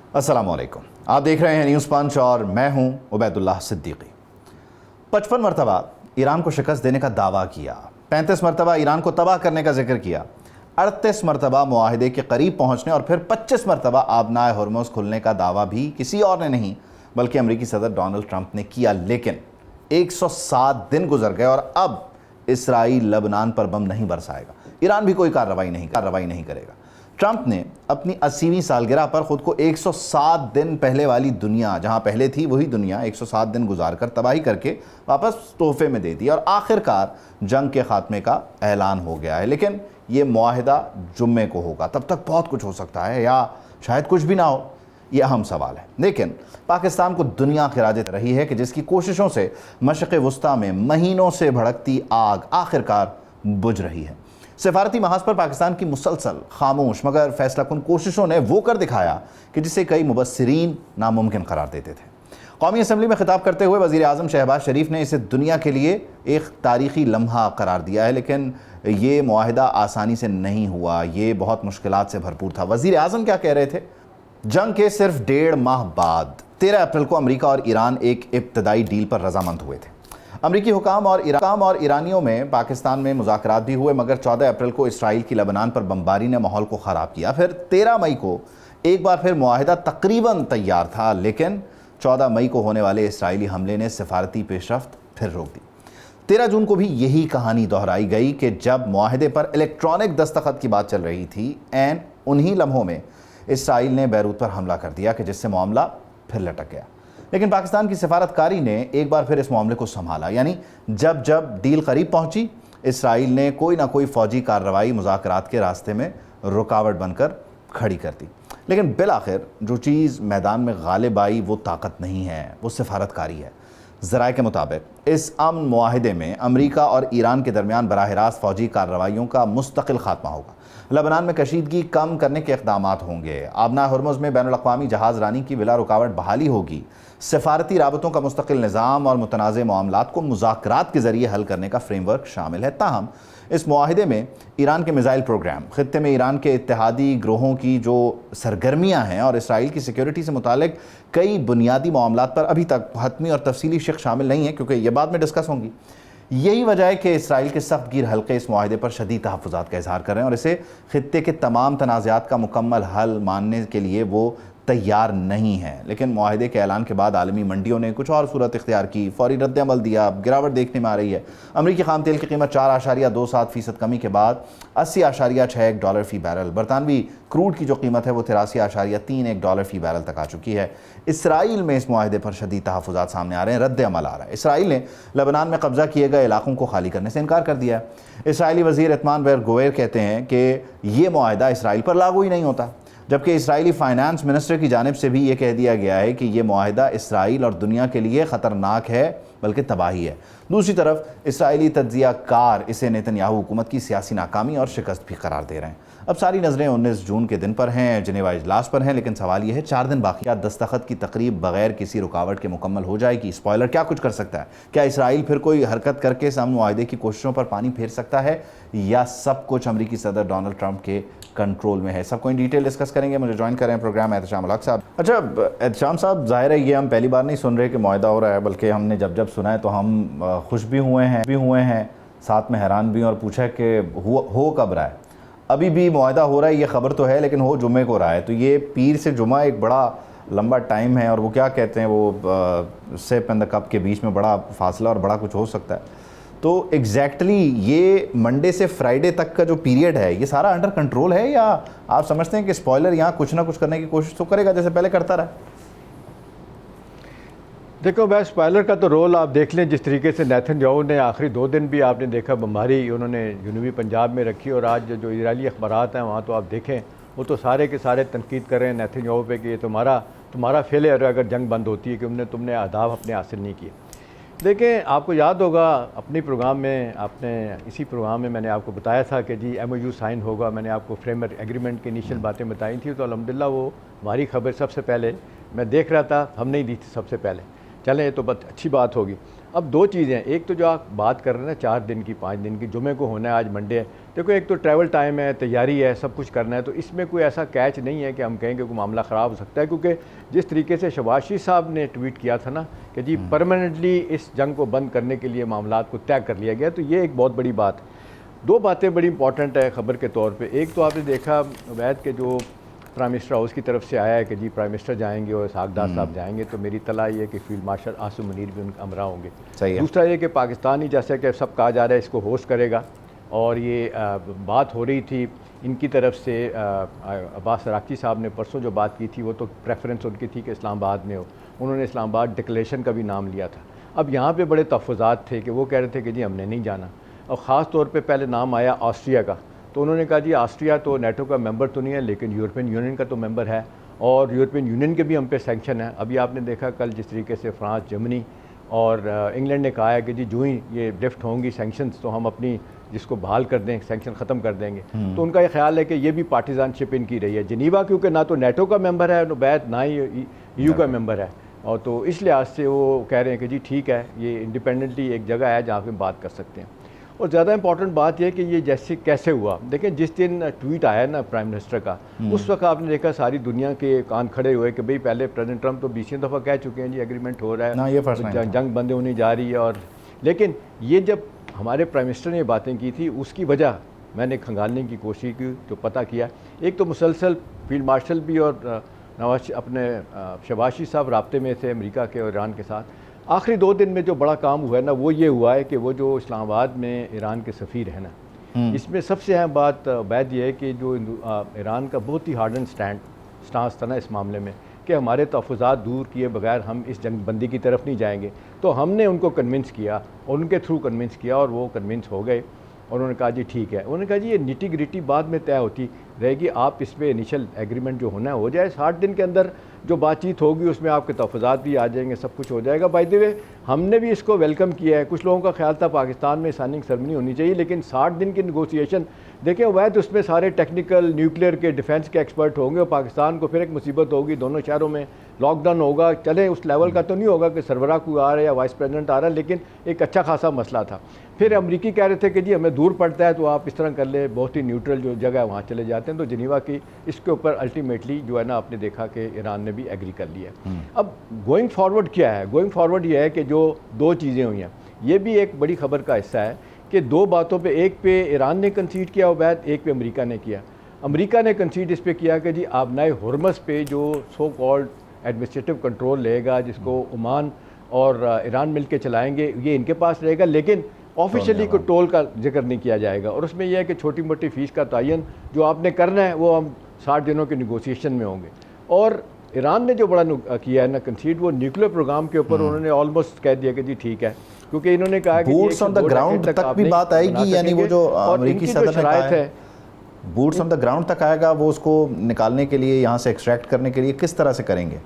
अस्सलामुअलैकुम। आप देख रहे हैं न्यूज़ पंच और मैं हूं उबैदुल्लाह सिद्दीकी। 55 मरतबा ईरान को शिकस्त देने का दावा किया, 35 मरतबा ईरान को तबाह करने का जिक्र किया, 38 मरतबा मुआहिदे के करीब पहुंचने और फिर 25 मरतबा आबनाए हुर्मुज़ खुलने का दावा भी किसी और ने नहीं बल्कि अमरीकी सदर डोनाल्ड ट्रंप ने किया। लेकिन 107 दिन गुजर गए और अब इसराइल लबनान पर बम नहीं बरसाएगा, ईरान भी कोई कार्रवाई नहीं करेगा। ट्रंप ने अपनी 80वीं सालगिरह पर खुद को 107 दिन पहले वाली दुनिया, जहां पहले थी वही दुनिया 107 दिन गुजार कर तबाही करके वापस तोहफे में दे दी और आखिरकार जंग के खात्मे का ऐलान हो गया है। लेकिन ये मुआहिदा जुम्मे को होगा, तब तक बहुत कुछ हो सकता है या शायद कुछ भी ना हो, ये अहम सवाल है। लेकिन पाकिस्तान को दुनिया खिराजत रही है कि जिसकी कोशिशों से मशक़ वुस्ता में महीनों से भड़कती आग आखिरकार बुझ रही है। सिफारती महाज पर पाकिस्तान की मुसलसल खामोश मगर फैसलाकुन कोशिशों ने वो कर दिखाया कि जिसे कई मुबस्सिरीन नामुमकिन करार देते थे। कौमी असम्बली में खिताब करते हुए वज़ीर आज़म शहबाज शरीफ ने इसे दुनिया के लिए एक तारीख़ी लम्हा करार दिया है। लेकिन ये मुआहिदा आसानी से नहीं हुआ, ये बहुत मुश्किलात से भरपूर था। वज़ीर आज़म क्या कह रहे थे? जंग के सिर्फ 1.5 माह बाद 13 अप्रैल को अमरीका और ईरान एक इब्तदाई डील पर रजामंद हुए थे। अमरीकी हुकाम और ईरानियों में पाकिस्तान में मुज़ाकरात भी हुए, मगर 14 अप्रैल को इसराइल की लबनान पर बमबारी ने माहौल को ख़राब किया। फिर 13 मई को एक बार फिर मुआहिदा तकरीबन तैयार था, लेकिन 14 मई को होने वाले इसराइली हमले ने सिफारती पेशरफ्त फिर रोक दी। 13 जून को भी यही कहानी दोहराई गई कि जब मुआहिदे पर इलेक्ट्रॉनिक दस्तखत की बात चल रही थी, एन उन्हीं लम्हों में इसराइल ने बैरूत पर हमला कर दिया कि जिससे मामला फिर लटक गया। लेकिन पाकिस्तान की सिफारतकारी ने एक बार फिर इस मामले को संभाला, यानी जब जब डील करीब पहुंची, इसराइल ने कोई ना कोई फौजी कार्रवाई मुज़ाकरात के रास्ते में रुकावट बनकर खड़ी कर दी। लेकिन बिलाखिर जो चीज़ मैदान में गालिब आई वो ताकत नहीं है, वो सिफारतकारी है। ज़राए के मुताबिक इस अमन मुआहिदे में अमरीका और ईरान के दरमियान बराह रास्त फ़ौजी कार्रवाइयों का मुस्तकिल खात्मा होगा। लबनान में कशीदगी कम करने के इक़दामात होंगे। आबनाए हुर्मुज़ में बैनुल-अक़वामी जहाज़ रानी की बिला रुकावट बहाली होगी। सिफारती राबतों का मुस्तकिल निज़ाम और मुतनाज़ मामलात को मुज़ाकरात के ज़रिए हल करने का फ्रेमवर्क शामिल है। ताहम इस मुआहिदे में ईरान के मिज़ाइल प्रोग्राम, ख़ित्ते में ईरान के इत्तेहादी ग्रोहों की जो सरगर्मियाँ हैं और इसराइल की सिक्योरिटी से मुतालिक कई बुनियादी मामलात पर अभी तक हतमी और तफसीली शिक शामिल नहीं है, क्योंकि ये बाद में डिस्कस होंगी। यही वजह है कि इसराइल के सख्त गिर हल्के इस मुआहिदे पर शदीद तहफ़्फ़ुज़ात का इज़हार कर रहे हैं और इसे ख़ित्ते के तमाम तनाज़ात का मुकम्मल हल मानने के लिए वो तैयार नहीं है। लेकिन मुआहिदे के ऐलान के बाद आलमी मंडियों ने कुछ और सूरत इख्तियार की, फौरी रद्द-ए-अमल दिया, गिरावट देखने में आ रही है। अमरीकी खाम तेल की कीमत 4.27% कमी के बाद $80.61 फ़ी बैरल, बरतानवी क्रूड की जो कीमत है वो $83.31 फ़ी बैरल तक आ चुकी है। इसराइल में इस मुआहिदे पर शदीद तहफ़्फ़ुज़ात सामने आ रहे हैं, रद्द-ए-अमल आ रहा है। इसराइल ने लबनान में कब्ज़ा किए गए इलाकों को खाली करने से इनकार कर दिया है। इसराइली वज़ीर इत्मान बेर-गुवेर कहते हैं कि ये मुआहिदा इसराइल पर लागू ही नहीं होता, जबकि इसराइली फाइनेंस मिनिस्टर की जानिब से भी ये कह दिया गया है कि ये मुआहिदा इसराइल और दुनिया के लिए ख़तरनाक है बल्कि तबाही है। दूसरी तरफ इसराइली तज्ज़िया कार इसे नेतन्याहू हुकूमत की सियासी नाकामी और शिकस्त भी करार दे रहे हैं। अब सारी नज़रें 19 जून के दिन पर हैं, जिनेवा इजलास पर हैं, लेकिन सवाल यह है 4 दिन बाकी, क्या दस्तखत की तकरीब बगैर किसी रुकावट के मुकम्मल हो जाएगी? स्पॉइलर क्या कुछ कर सकता है? क्या इसराइल फिर कोई हरकत करके अमन मुआहिदे की कोशिशों पर पानी फेर सकता है, या सब कुछ अमरीकी सदर डोनाल्ड ट्रंप के कंट्रोल में है? सबको इन डिटेल डिस्कस करेंगे। मुझे ज्वाइन करें प्रोग्राम एहतशाम उल हक साहब। अच्छा एहतशाम साहब, ज़ाहिर है ये हम पहली बार नहीं सुन रहे कि मुआहिदा हो रहा है, बल्कि हमने जब जब सुना है तो हम खुश भी हुए हैं, साथ में हैरान भी हैं और पूछा कि हो कब रहा है। अभी भी मुआहिदा हो रहा है, ये ख़बर तो है, लेकिन हो जुम्मे को रहा है। तो ये पीर से जुम्मा एक बड़ा लंबा टाइम है और वो क्या कहते हैं, वो सिप एंड द कप के बीच में बड़ा फासला और बड़ा कुछ हो सकता है। तो एग्जैक्टली ये मंडे से फ्राइडे तक का जो पीरियड है, ये सारा अंडर कंट्रोल है, या आप समझते हैं कि स्पॉइलर यहाँ कुछ ना कुछ करने की कोशिश तो करेगा जैसे पहले करता रहा? देखो, वह स्पॉइलर का तो रोल आप देख लें, जिस तरीके से नेतन्याहू ने आखिरी 2 दिन भी आपने देखा बमबारी उन्होंने जनूबी पंजाब में रखी, और आज जो इजरायली अखबारात हैं वहाँ तो आप देखें वो तो सारे के सारे तनकीद कर रहे हैं नेतन्याहू पे कि ये तुम्हारा फेलियर है अगर जंग बंद होती है कि तुमने अहदाफ अपने हासिल नहीं किए। देखें, आपको याद होगा अपनी प्रोग्राम में, इसी प्रोग्राम में मैंने आपको बताया था कि जी MOU साइन होगा। मैंने आपको फ्रेमवर्क एग्रीमेंट की इनिशियल बातें बताई थी, तो अल्हम्दुलिल्लाह वो हमारी खबर सबसे पहले मैं देख रहा था, हमने ही दी थी सबसे पहले। चलें ये तो बहुत अच्छी बात होगी। अब दो चीज़ें हैं, एक तो जो आप बात कर रहे हैं ना 4 दिन की 5 दिन की, जुमे को होना है, आज मंडे है। देखो एक तो ट्रैवल टाइम है, तैयारी है, सब कुछ करना है, तो इसमें कोई ऐसा कैच नहीं है कि हम कहेंगे कोई मामला ख़राब हो सकता है, क्योंकि जिस तरीके से शहबाज शरीफ साहब ने ट्वीट किया था ना कि जी परमानेंटली इस जंग को बंद करने के लिए मामला को तय कर लिया गया, तो ये एक बहुत बड़ी बात है। दो बातें बड़ी इंपॉर्टेंट है ख़बर के तौर पे। एक तो आपने देखा वैद के जो प्राइम मिनिस्टर हाउस की तरफ से आया है कि जी प्राइम मिनिस्टर जाएंगे और सागदार साहब जाएंगे, तो मेरी तला ये है कि फील्ड मार्शल आसिम मुनीर भी उनका हमरा होंगे। सही है। दूसरा ये कि पाकिस्तान ही जैसे कि सब कहा जा रहा है इसको होस्ट करेगा, और ये बात हो रही थी इनकी तरफ से अब्बास अराक़ची साहब ने परसों जो बात की थी वो तो प्रेफरेंस उनकी थी कि इस्लामाबाद में हो, उन्होंने इस्लामाबाद डिक्लेरेशन का भी नाम लिया था। अब यहाँ पे बड़े तहफ़्फ़ुज़ात थे कि वो कह रहे थे कि जी हमने नहीं जाना, और ख़ास तौर पे पहले नाम आया ऑस्ट्रिया का, तो उन्होंने कहा जी ऑस्ट्रिया तो नेटो का मेंबर तो नहीं है लेकिन यूरोपियन यूनियन का तो मेंबर है, और यूरोपियन यूनियन के भी हम पे सैंक्शन है। अभी आपने देखा कल जिस तरीके से फ्रांस, जर्मनी और इंग्लैंड ने कहा है कि जी जो ही ये लिफ्ट होंगी सैंक्शंस तो हम अपनी जिसको बहाल कर दें, सैंक्शन ख़त्म कर देंगे। तो उनका ये ख्याल है कि ये भी पार्टिजानशिप इनकी रही है। जिनीवा क्योंकि ना तो नेटो का मेंबर है बैत, ना ही EU का मेंबर है, और तो इस लिहाज से वो कह रहे हैं कि जी ठीक है ये इंडिपेंडेंटली एक जगह है जहाँ पे बात कर सकते हैं। और ज़्यादा इंपॉर्टेंट बात यह कि ये जैसे कैसे हुआ, देखें जिस दिन ट्वीट आया ना प्राइम मिनिस्टर का, उस वक्त आपने देखा सारी दुनिया के कान खड़े हुए कि भाई पहले प्रेसिडेंट ट्रंप तो 20 दफ़ा कह चुके हैं जी एग्रीमेंट हो रहा है, ना ये फर्स्ट जंग बंद होने जा रही है, और लेकिन ये जब हमारे प्राइम मिनिस्टर ने ये बातें की थी उसकी वजह मैंने खंगालने की कोशिश की, तो पता किया एक तो मुसलसल फील्ड मार्शल भी और नवाज अपने शहबाज शरीफ साहब राब्ते में थे अमेरिका के और ईरान के साथ। आखिरी 2 दिन में जो बड़ा काम हुआ है ना वो ये हुआ है कि वो जो इस्लामाबाद में ईरान के सफ़ीर है ना, इसमें सबसे अहम बात बैद ये है कि जो ईरान का बहुत ही हार्ड एंड स्टांस था ना इस मामले में कि हमारे तहफ़्फ़ुज़ात दूर किए बगैर हम इस जंग बंदी की तरफ नहीं जाएंगे, तो हमने उनको कन्विंस किया और उनके थ्रू कन्विंस किया और वो कन्विंस हो गए, और उन्होंने कहा जी ठीक है। उन्होंने कहा जी ये निटी ग्रिटी बाद में तय होती रहेगी, आप इस पर इनिशियल एग्रीमेंट जो होना है हो जाए, 60 दिन के अंदर जो बातचीत होगी उसमें आपके तहफ़्फ़ुज़ात भी आ जाएंगे, सब कुछ हो जाएगा। बाय द वे हमने भी इसको वेलकम किया है। कुछ लोगों का ख्याल था पाकिस्तान में साइनिंग सेरेमनी होनी चाहिए, लेकिन 60 दिन की नेगोशिएशन देखें वैद उसमें सारे टेक्निकल न्यूक्लियर के डिफेंस के एक्सपर्ट होंगे, और पाकिस्तान को फिर एक मुसीबत होगी, दोनों शहरों में लॉकडाउन होगा। चले उस लेवल का तो नहीं होगा कि सरबराह कोई आ रहा है या वाइस प्रेसिडेंट आ रहा है, लेकिन एक अच्छा खासा मसला था। फिर अमरीकी कह रहे थे कि जी हमें दूर पड़ता है तो आप इस तरह कर ले, बहुत ही न्यूट्रल जो जगह है वहाँ चले जाते हैं, तो जिनीवा की इसके ऊपर अल्टीमेटली जो है ना आपने देखा कि ईरान ने भी एग्री कर लिया। अब गोइंग फॉरवर्ड क्या है? गोइंग फॉरवर्ड ये है कि जो 2 चीज़ें हुई हैं, ये भी एक बड़ी खबर का हिस्सा है कि 2 बातों पे, एक पे ईरान ने कंसीड किया उबैद, एक पे अमेरिका ने किया। अमेरिका ने कंसीड इस पे किया कि जी आबनाए हुर्मस पे जो सो कॉल्ड एडमिनिस्ट्रेटिव कंट्रोल रहेगा, जिसको ओमान और ईरान मिल के चलाएँगे, ये इनके पास रहेगा, लेकिन ऑफिशियली कोई टोल का जिक्र नहीं किया जाएगा। और उसमें यह है कि छोटी मोटी फ़ीस का तयन जो आपने करना है वो हम 60 दिनों के निगोशिएशन में होंगे। और ईरान ने जो बड़ा किया है ना कंसीड, वो न्यूक्लियर प्रोग्राम के ऊपर उन्होंने ऑलमोस्ट कह दिया कि जी ठीक है, क्योंकि इन्होंने कहा कि बूट्स ऑन द ग्राउंड तक भी बात आएगी, यानी वो जो अमेरिकी सदर ने कहा है बूट्स ऑन द ग्राउंड तक आएगा, वो उसको निकालने के लिए, यहाँ से एक्सट्रैक्ट करने के लिए किस तरह से करेंगे?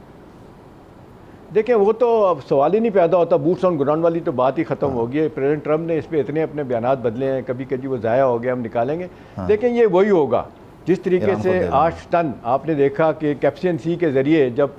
देखिए वो तो अब सवाल ही नहीं पैदा होता, बूट्स ऑन ग्राउंड वाली तो बात ही ख़त्म हो गई है। प्रेसिडेंट ट्रंप ने इस पर इतने अपने बयानात बदले हैं, कभी कभी वो ज़ाया हो गया हम निकालेंगे। देखें ये वही होगा जिस तरीके से 8 टन आपने देखा कि कैप्सियन सी के ज़रिए जब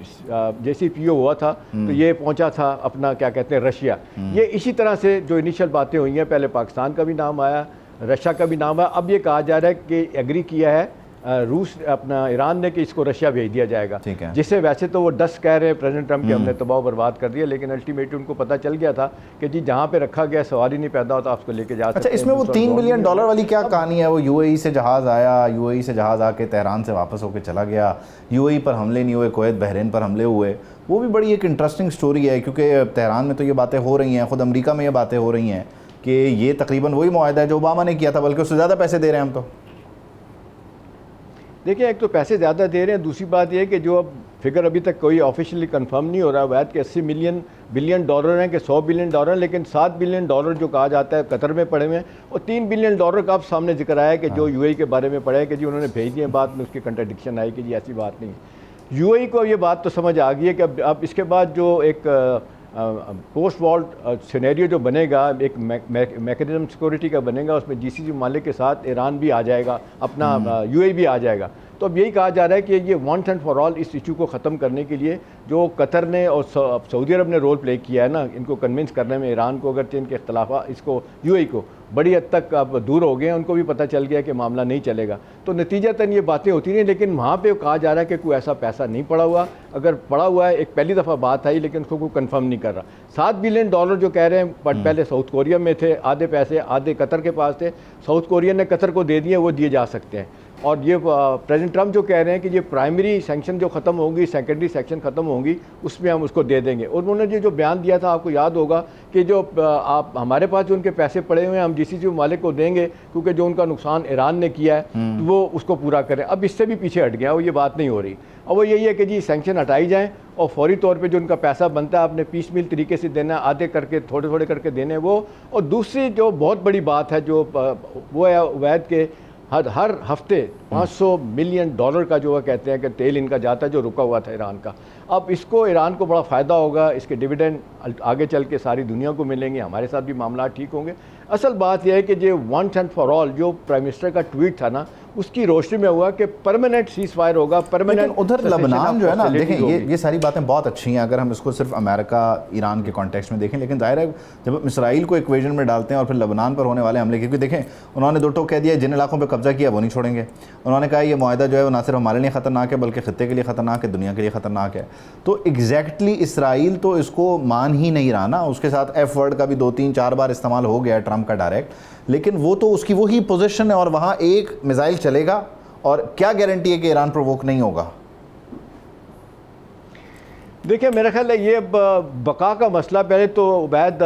JCPO हुआ था तो ये पहुंचा था अपना क्या कहते हैं रशिया। ये इसी तरह से जो इनिशियल बातें हुई हैं, पहले पाकिस्तान का भी नाम आया, रशिया का भी नाम आया, अब ये कहा जा रहा है कि एग्री किया है रूस अपना ईरान ने कि इसको रशिया भेज दिया जाएगा, जिससे वैसे तो वो 10 कह रहे हैं प्रेसिडेंट ट्रंप के हमने तबाह बर्बाद कर दिया, लेकिन अल्टीमेटली उनको पता चल गया था कि जी जहाँ पे रखा गया सवाल ही नहीं पैदा होता, आपको लेके जा सकते हैं। अच्छा, इसमें वो $3 बिलियन वाली क्या कहानी है? वो UAE से जहाज़ आया, UAE से जहाज़ आके तेहरान से वापस होकर चला गया, UAE पर हमले नहीं हुए, कुवैत बहरीन पर हमले हुए, वो भी बड़ी एक इंटरेस्टिंग स्टोरी है, क्योंकि तेहरान में तो ये बातें हो रही हैं, ख़ुद अमेरिका में ये बातें हो रही हैं कि ये तकरीबन वही मुआहदा है जो ओबामा ने किया था, बल्कि उससे ज़्यादा पैसे दे रहे हैं हम तो। देखिए एक तो पैसे ज़्यादा दे रहे हैं, दूसरी बात यह है कि जो अब फिगर अभी तक कोई ऑफिशियली कंफर्म नहीं हो रहा, वैद के $80 बिलियन हैं कि $100 बिलियन, लेकिन $7 बिलियन जो कहा जाता है कतर में पड़े हुए हैं, और $3 बिलियन का आप सामने जिक्र आया कि जो UAE के बारे में पड़ा है कि जी उन्होंने भेज दिए, बाद में उसकी कंट्राडिक्शन आई कि जी ऐसी बात नहीं है। UAE को ये बात तो समझ आ गई है कि अब इसके बाद जो एक पोस्ट वॉर सिनेरियो जो बनेगा, एक मैकेनिज्म सिक्योरिटी का बनेगा, उसमें GCC मालिक के साथ ईरान भी आ जाएगा, अपना UAE भी आ जाएगा, तो अब यही कहा जा रहा है कि ये वंस एंड फॉर ऑल इस इशू को ख़त्म करने के लिए जो कतर ने और सऊदी अरब ने रोल प्ले किया है ना, इनको कन्विंस करने में ईरान को, अगर इनके अख्तलाफा इसको यूएई को बड़ी हद तक अब दूर हो गए हैं, उनको भी पता चल गया कि मामला नहीं चलेगा, तो नतीजतन ये बातें होती नहीं। लेकिन वहाँ पे कहा जा रहा है कि कोई ऐसा पैसा नहीं पड़ा हुआ, अगर पड़ा हुआ है, एक पहली दफ़ा बात आई लेकिन उसको कोई कंफर्म नहीं कर रहा। $7 बिलियन जो कह रहे हैं, बट पहले साउथ कोरिया में थे, आधे पैसे आधे कतर के पास थे, साउथ कोरिया ने कतर को दे दिए, वो दिए जा सकते हैं। और ये प्रेसिडेंट ट्रम्प जो कह रहे हैं कि ये प्राइमरी सैंक्शन जो ख़त्म होंगी, सेकेंडरी सैंक्शन ख़त्म होंगी, उसमें हम उसको दे देंगे। और उन्होंने जो बयान दिया था, आपको याद होगा कि जो आप हमारे पास जो उनके पैसे पड़े हुए हैं हम जीसीसी मालिक को देंगे, क्योंकि जो उनका नुकसान ईरान ने किया है तो वो उसको पूरा करें। अब इससे भी पीछे हट गया, वो ये बात नहीं हो रही। अब वो यही है कि जी सैंक्शन हटाई जाएँ और फौरी तौर पे जो उनका पैसा बनता है आपने पीस मील तरीके से देना है, आधे करके थोड़े थोड़े करके देने वो। और दूसरी जो बहुत बड़ी बात है जो वो है अवैध के हर हफ्ते $500 मिलियन का जो है कहते हैं कि तेल इनका जाता है जो रुका हुआ था ईरान का। अब इसको ईरान को बड़ा फ़ायदा होगा, इसके डिविडेंड आगे चल के सारी दुनिया को मिलेंगे, हमारे साथ भी मामला ठीक होंगे। असल बात यह है कि जो वंस एंड फॉर ऑल जो प्राइम मिनिस्टर का ट्वीट था ना, उसकी रोशनी में हुआ कि परमानेंट सीज फायर होगा, परमानेंट। उधर लबनान जो है ना, देखें ये सारी बातें बहुत अच्छी हैं अगर हम इसको सिर्फ अमेरिका ईरान के कॉन्टेक्स्ट में देखें, लेकिन जाहिर है जब हम इसराइल को इक्वेशन में डालते हैं और फिर लबनान पर होने वाले हमले, क्योंकि देखें उन्होंने दो टोक कह दिया, जिन इलाकों पर कब्जा किया वो नहीं छोड़ेंगे। उन्होंने कहा ये मुआहदा जो है वो ना सिर्फ हमारे लिए ख़तरनाक है बल्कि ख़त्ते के लिए ख़तरनाक है, दुनिया के लिए ख़तरनाक है। तो एग्जैक्टली इसराइल तो इसको मान ही नहीं रहा ना, उसके साथ एफ वर्ड का भी 2-3-4 बार इस्तेमाल हो गया है ट्रम्प का डायरेक्ट, लेकिन वो तो उसकी वही पोजीशन है और वहाँ एक मिसाइल चलेगा और क्या गारंटी है कि ईरान प्रोवोक नहीं होगा। देखिए मेरा ख्याल है ये बका का मसला पहले तो उबैद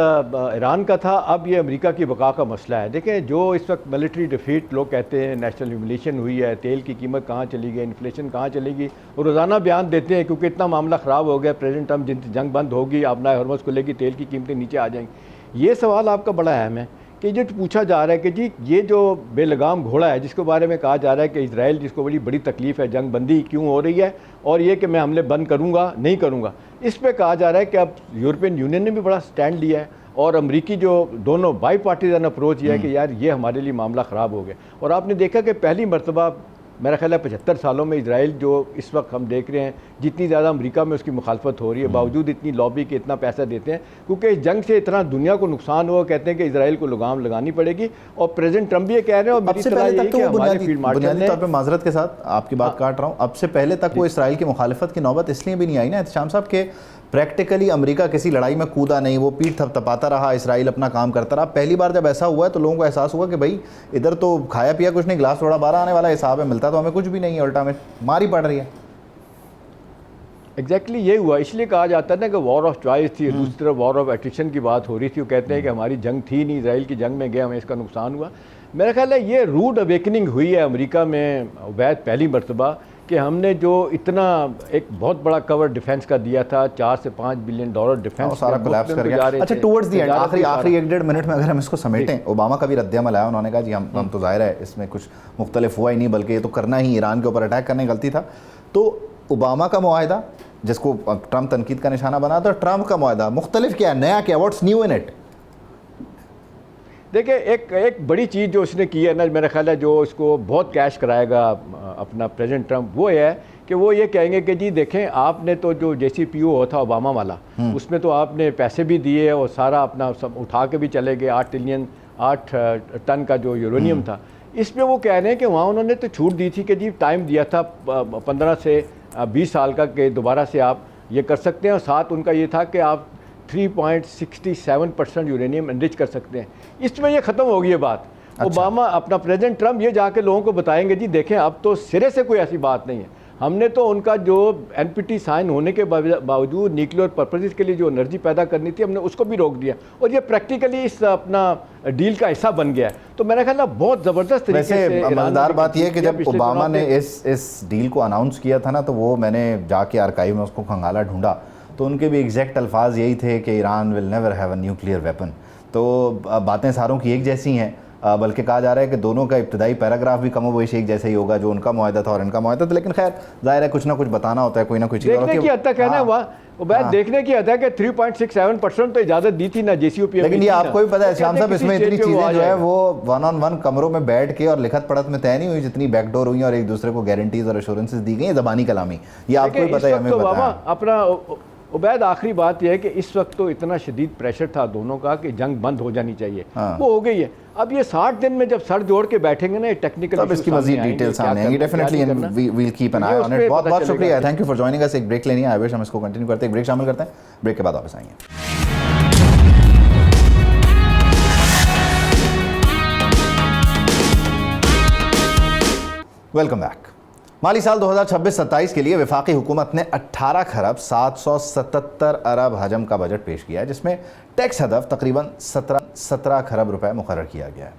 ईरान का था, अब ये अमेरिका की बका का मसला है। देखिए जो इस वक्त मिलिट्री डिफीट लोग कहते हैं, नेशनल ह्यूमिलिएशन हुई है, तेल की कीमत कहाँ चली गई, इन्फ्लेशन कहाँ चलेगी, और रोज़ाना बयान देते हैं क्योंकि इतना मामला ख़राब हो गया, प्रेसिडेंट ट्रम्प जिन जंग बंद होगी, अपना हरमज़ को लेगी, तेल की कीमतें नीचे आ जाएंगी। ये सवाल आपका बड़ा अहम है कि जो पूछा जा रहा है कि जी ये जो बेलगाम घोड़ा है जिसके बारे में कहा जा रहा है कि इजराइल जिसको बड़ी तकलीफ़ है, जंग बंदी क्यों हो रही है और ये कि मैं हमले बंद करूँगा नहीं करूँगा, इस पे कहा जा रहा है कि अब यूरोपियन यूनियन ने भी बड़ा स्टैंड लिया है और अमरीकी जो दोनों बाई पार्टीजन अप्रोच ये है कि यार ये हमारे लिए मामला ख़राब हो गया। और आपने देखा कि पहली मरतबा मेरा ख्याल है 75 सालों में इजराइल जो इस वक्त हम देख रहे हैं जितनी ज़्यादा अमेरिका में उसकी मुखालफत हो रही है, बावजूद इतनी लॉबी के इतना पैसा देते हैं क्योंकि इस जंग से इतना दुनिया को नुकसान हुआ, कहते हैं कि इजराइल को लगाम लगानी पड़ेगी। और प्रेसिडेंट ट्रम्प भी ये कह रहे हैं और मेरी सलाह यही है कि हमारे फील्ड मार्शल ने, तौर पे माजरत के साथ आपकी बात काट रहा हूँ, अब से पहले तक वो इसराइल की मुखालफत की नौबत इसलिए भी नहीं आई ना एहतशाम साहब के प्रैक्टिकली अमेरिका किसी लड़ाई में कूदा नहीं, वो पीठ थपथपाता रहा, इसराइल अपना काम करता रहा। पहली बार जब ऐसा हुआ है तो लोगों को एहसास हुआ कि भाई इधर तो खाया पिया कुछ नहीं, गिलास थोड़ा 12 आने वाला हिसाब है, मिलता तो हमें कुछ भी नहीं है, उल्टा में मार ही पड़ रही है। एग्जैक्टली ये हुआ, इसलिए कहा जाता है ना कि वॉर ऑफ चॉइस थी, दूसरी तरफ वॉर ऑफ एट्रिशन की बात हो रही थी। वो कहते हैं कि हमारी जंग थी नहीं, इसराइल की जंग में गए, हमें इसका नुकसान हुआ। मेरा ख्याल है ये रूड अवेकनिंग हुई है अमेरिका में वैद पहली मरतबा कि हमने जो इतना एक बहुत बड़ा कवर डिफेंस का दिया था, $4 से $5 बिलियन डिफेंस सारा कोलैप्स कर गया। अच्छा टुवर्ड्स द एंड आखिरी 1-1.5 मिनट में अगर हम इसको समेटें, ओबामा का भी रद्द-ए-अमल आया, उन्होंने कहा जी हम तो जाहिर है इसमें कुछ मुख्तलिफ हुआ ही नहीं बल्कि ये तो करना ही ईरान के ऊपर अटैक करने की गलती था। तो ओबामा का मुआहदा जिसको ट्रम्प तनकीद का निशाना बना था, ट्रम्प का मुआहदा मुख्तलिफ क्या है, नया क्या, व्हाट्स न्यू इन इट? देखिए एक बड़ी चीज़ जो उसने की है ना, मेरा ख्याल है जो इसको बहुत कैश कराएगा अपना प्रेसिडेंट ट्रम्प, वो है कि वो ये कहेंगे कि जी देखें आपने तो जो JCPOA होता ओबामा वाला, उसमें तो आपने पैसे भी दिए और सारा अपना सब उठा के भी चले गए, 8 टन का जो यूरेनियम था। इसमें वो कह रहे हैं कि वहाँ उन्होंने तो छूट दी थी कि जी टाइम दिया था 15 से 20 साल का कि दोबारा से आप ये कर सकते हैं, और साथ उनका ये था कि आप 3.67% यूरेनियम एनरिच कर सकते हैं। इसमें ये ख़त्म हो गई है बात। अच्छा। ओबामा अपना प्रेसिडेंट ट्रम्प ये जाके लोगों को बताएंगे जी देखें अब तो सिरे से कोई ऐसी बात नहीं है, हमने तो उनका जो NPT साइन होने के बावजूद न्यूक्लियर पर्पसेस के लिए जो एनर्जी पैदा करनी थी हमने उसको भी रोक दिया, और ये प्रैक्टिकली इस अपना डील का हिस्सा बन गया है। तो मेरा ख्याल है बहुत ज़बरदस्त तरीके से मज़ेदार बात यह है कि जब ओबामा ने इस डील को अनाउंस किया था ना, तो वो मैंने जाके आर्काइव में उसको खंगाला ढूंढा तो उनके भी एग्जैक्ट अल्फाज यही थे कि Iran will never have a nuclear weapon. तो बातें सारों की एक जैसी हैं, बल्कि कहा जा रहा है कि दोनों का इब्तदाई पैराग्राफ भी कमोबेश एक जैसा ही होगा, जो उनका मुआहदा था और इनका मुआहदा था। लेकिन खैर जाहिर है कुछ ना कुछ बताना होता है, कोई ना कोई चीज़ देखने की हद तक है ना। वह देखने की हद है कि 3.67% तो इजाजत दी थी ना JCOPM। लेकिन ये आपको भी पता है श्याम साहब, इसमें इतनी चीजें जो है वो 1-on-1 कमरों में बैठ के और लिखत पढ़त में तय नहीं हुई, जितनी बैकडोर हुई और एक दूसरे को गारंटीज और एश्योरेंसेस दी गई है ज़बानी कलामी। ये आपको भी पता है, हमें पता है। अपना उबैद, आखिरी बात यह है कि इस वक्त तो इतना शदीद प्रेशर था दोनों का कि जंग बंद हो जानी चाहिए, वो हो गई है। अब ये 60 दिन में जब सर जोड़ के बैठेंगे ना, टेक्निकल तब इसकी मजीद डिटेल सामने आएंगी definitely, and we will keep an eye on it. बहुत बहुत शुक्रिया, thank you for joining us. एक ब्रेक लेनी है, आई विश हम इसको कंटिन्यू करते हैं। एक ब्रेक शामिल करते हैं, ब्रेक के बाद वापस आएंगे। Welcome back. माली साल 2026-27 के लिए वफाकी हुकूमत ने 18 खरब 777 अरब हजम का बजट पेश किया है, जिसमें टैक्स हदफ तकरीबन 17 खरब रुपए मुकर्रर किया गया है।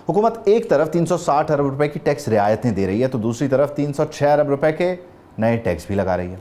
हुकूमत एक तरफ 360 अरब रुपए की टैक्स रियायतें दे रही है, तो दूसरी तरफ 306 अरब रुपए के नए टैक्स भी लगा रही है।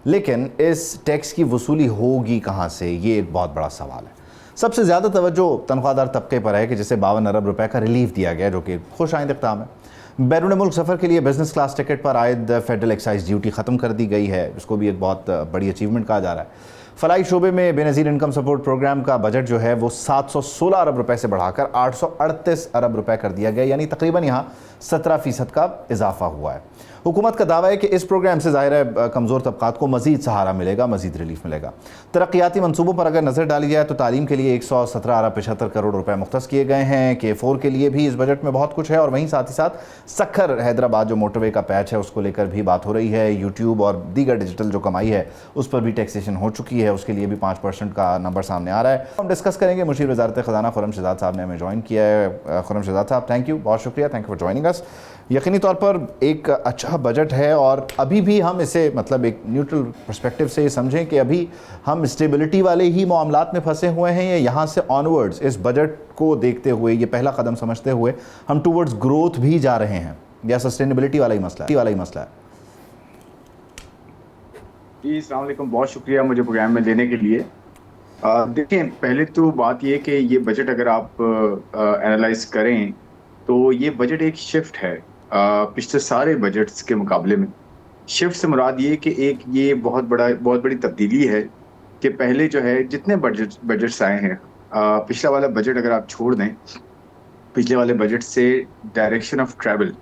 लेकिन इस टैक्स की वसूली होगी कहाँ से, ये एक बहुत बड़ा सवाल है। सबसे ज़्यादा तवज्जो तनख्वाहदार तबके पर है कि जिसे 52 अरब रुपए का रिलीफ दिया गया, जो कि खुश आइंद इक़दाम है। बैरून मुल्क सफ़र के लिए बिजनेस क्लास टिकट पर आयद फेडरल एक्साइज ड्यूटी ख़त्म कर दी गई है, इसको भी एक बहुत बड़ी अचीवमेंट कहा जा रहा है। फ़लाई शोबे में बेनज़ीर इनकम सपोर्ट प्रोग्राम का बजट जो है वो 716 अरब रुपए से बढ़ाकर 838 अरब रुपए कर दिया गया, यानी तकरीबन यहाँ 17% का इजाफा हुआ है। हुकूमत का दावा है कि इस प्रोग्राम से ज़ाहिर है कमज़ोर तबकात को मज़ीद सहारा मिलेगा, मज़ीद रिलीफ मिलेगा। तरक्याती मनसूबों पर अगर नज़र डाली जाए तो तालीम के लिए 117 अरब 75 करोड़ रुपए मुख्तस किए गए हैं। K4 के लिए भी इस बजट में बहुत कुछ है, और वहीं साथ ही साथ सखर हैदराबाद जो मोटरवे का पैच है उसको लेकर भी बात हो रही है। यूट्यूब और दीगर डिजिटल जो कमाई है उस पर भी टैक्सेशन हो चुकी है, उसके लिए भी 5% का नंबर सामने आ रहा है। हम डिस्कस करेंगे। मुशीर वज़ारत ख़ज़ाना खुर्रम शहजाद साहब ने हमें ज्वाइन किया है। खुर्रम शहजाद साहब, थैंक यू, बहुत शुक्रिया, thank you for joining us. यकीनी तौर पर एक अच्छा बजट है, और अभी भी हम इसे मतलब एक न्यूट्रल पर्सपेक्टिव से समझें कि अभी हम स्टेबिलिटी वाले ही मामलात में फंसे हुए हैं, या यहाँ से ऑनवर्ड्स इस बजट को देखते हुए, ये पहला कदम समझते हुए हम टूवर्ड्स ग्रोथ भी जा रहे हैं, या सस्टेनेबिलिटी वाला ही मसला है? जी अस्सलाम वालेकुम, बहुत शुक्रिया मुझे प्रोग्राम में लेने के लिए। देखें, पहले तो बात ये कि ये बजट अगर आप एनालाइज करें तो ये बजट एक शिफ्ट है पिछले सारे बजट्स के मुकाबले में। शिफ्ट से मुराद ये कि एक ये बहुत बड़ी तब्दीली है कि पहले जो है जितने बजट्स आए हैं, पिछला वाला बजट अगर आप छोड़ दें, पिछले वाले बजट से डायरेक्शन ऑफ ट्रैवल,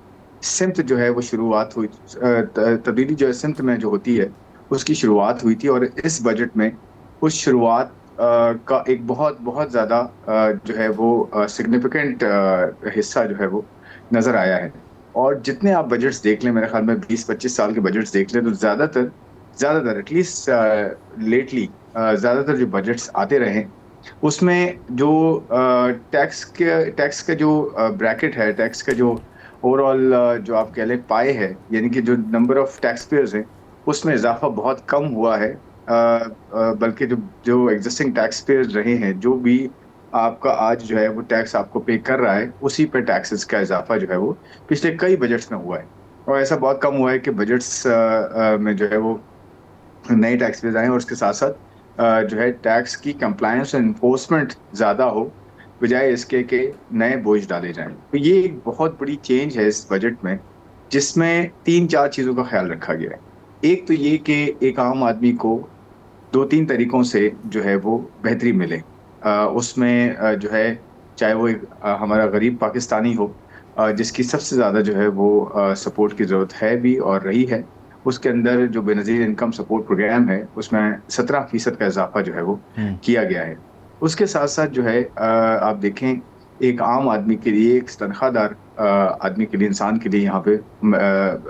सिमत जो है वो शुरुआत हुई, तब्दीली जो है सिमत में जो होती है उसकी शुरुआत हुई थी। और इस बजट में उस शुरुआत का एक बहुत ज़्यादा जो है वो सिग्निफिकेंट हिस्सा जो है वो नज़र आया है। और जितने आप बजट्स देख लें, मेरे ख्याल में 20-25 साल के बजट्स देख लें, तो ज़्यादातर एटलीस्ट लेटली ज़्यादातर जो बजट्स आते रहे उसमें जो टैक्स का जो ब्रैकेट है, टैक्स का जो ओवरऑल जो आप कह लें पाए है, यानी कि जो नंबर ऑफ टैक्स पेयर्स हैं उसमें इजाफा बहुत कम हुआ है। बल्कि जो एग्जिस्टिंग टैक्स पेयर्स रहे हैं, जो भी आपका आज जो है वो टैक्स आपको पे कर रहा है, उसी पर टैक्सेस का इजाफा जो है वो पिछले कई बजट्स में हुआ है। और ऐसा बहुत कम हुआ है कि बजट्स में जो है वो नए टैक्स पेयर्स आए और उसके साथ साथ जो है टैक्स की कंप्लायंस और इन्फोर्समेंट ज़्यादा हो, बजाय इसके कि नए बोझ डाले जाएं। तो ये एक बहुत बड़ी चेंज है इस बजट में, जिसमें 3-4 चीज़ों का ख्याल रखा गया है। एक तो ये कि एक आम आदमी को 2-3 तरीक़ों से जो है वो बेहतरी मिले। उसमें जो है चाहे वो एक हमारा गरीब पाकिस्तानी हो, जिसकी सबसे ज़्यादा जो है वो सपोर्ट की ज़रूरत है भी और रही है, उसके अंदर जो बेनज़ीर इनकम सपोर्ट प्रोग्राम है उसमें 17% का इजाफा जो है वो किया गया है। उसके साथ साथ जो है आप देखें, एक आम आदमी के लिए, एक तनख्वाहदार आदमी के लिए, इंसान के लिए, यहाँ पे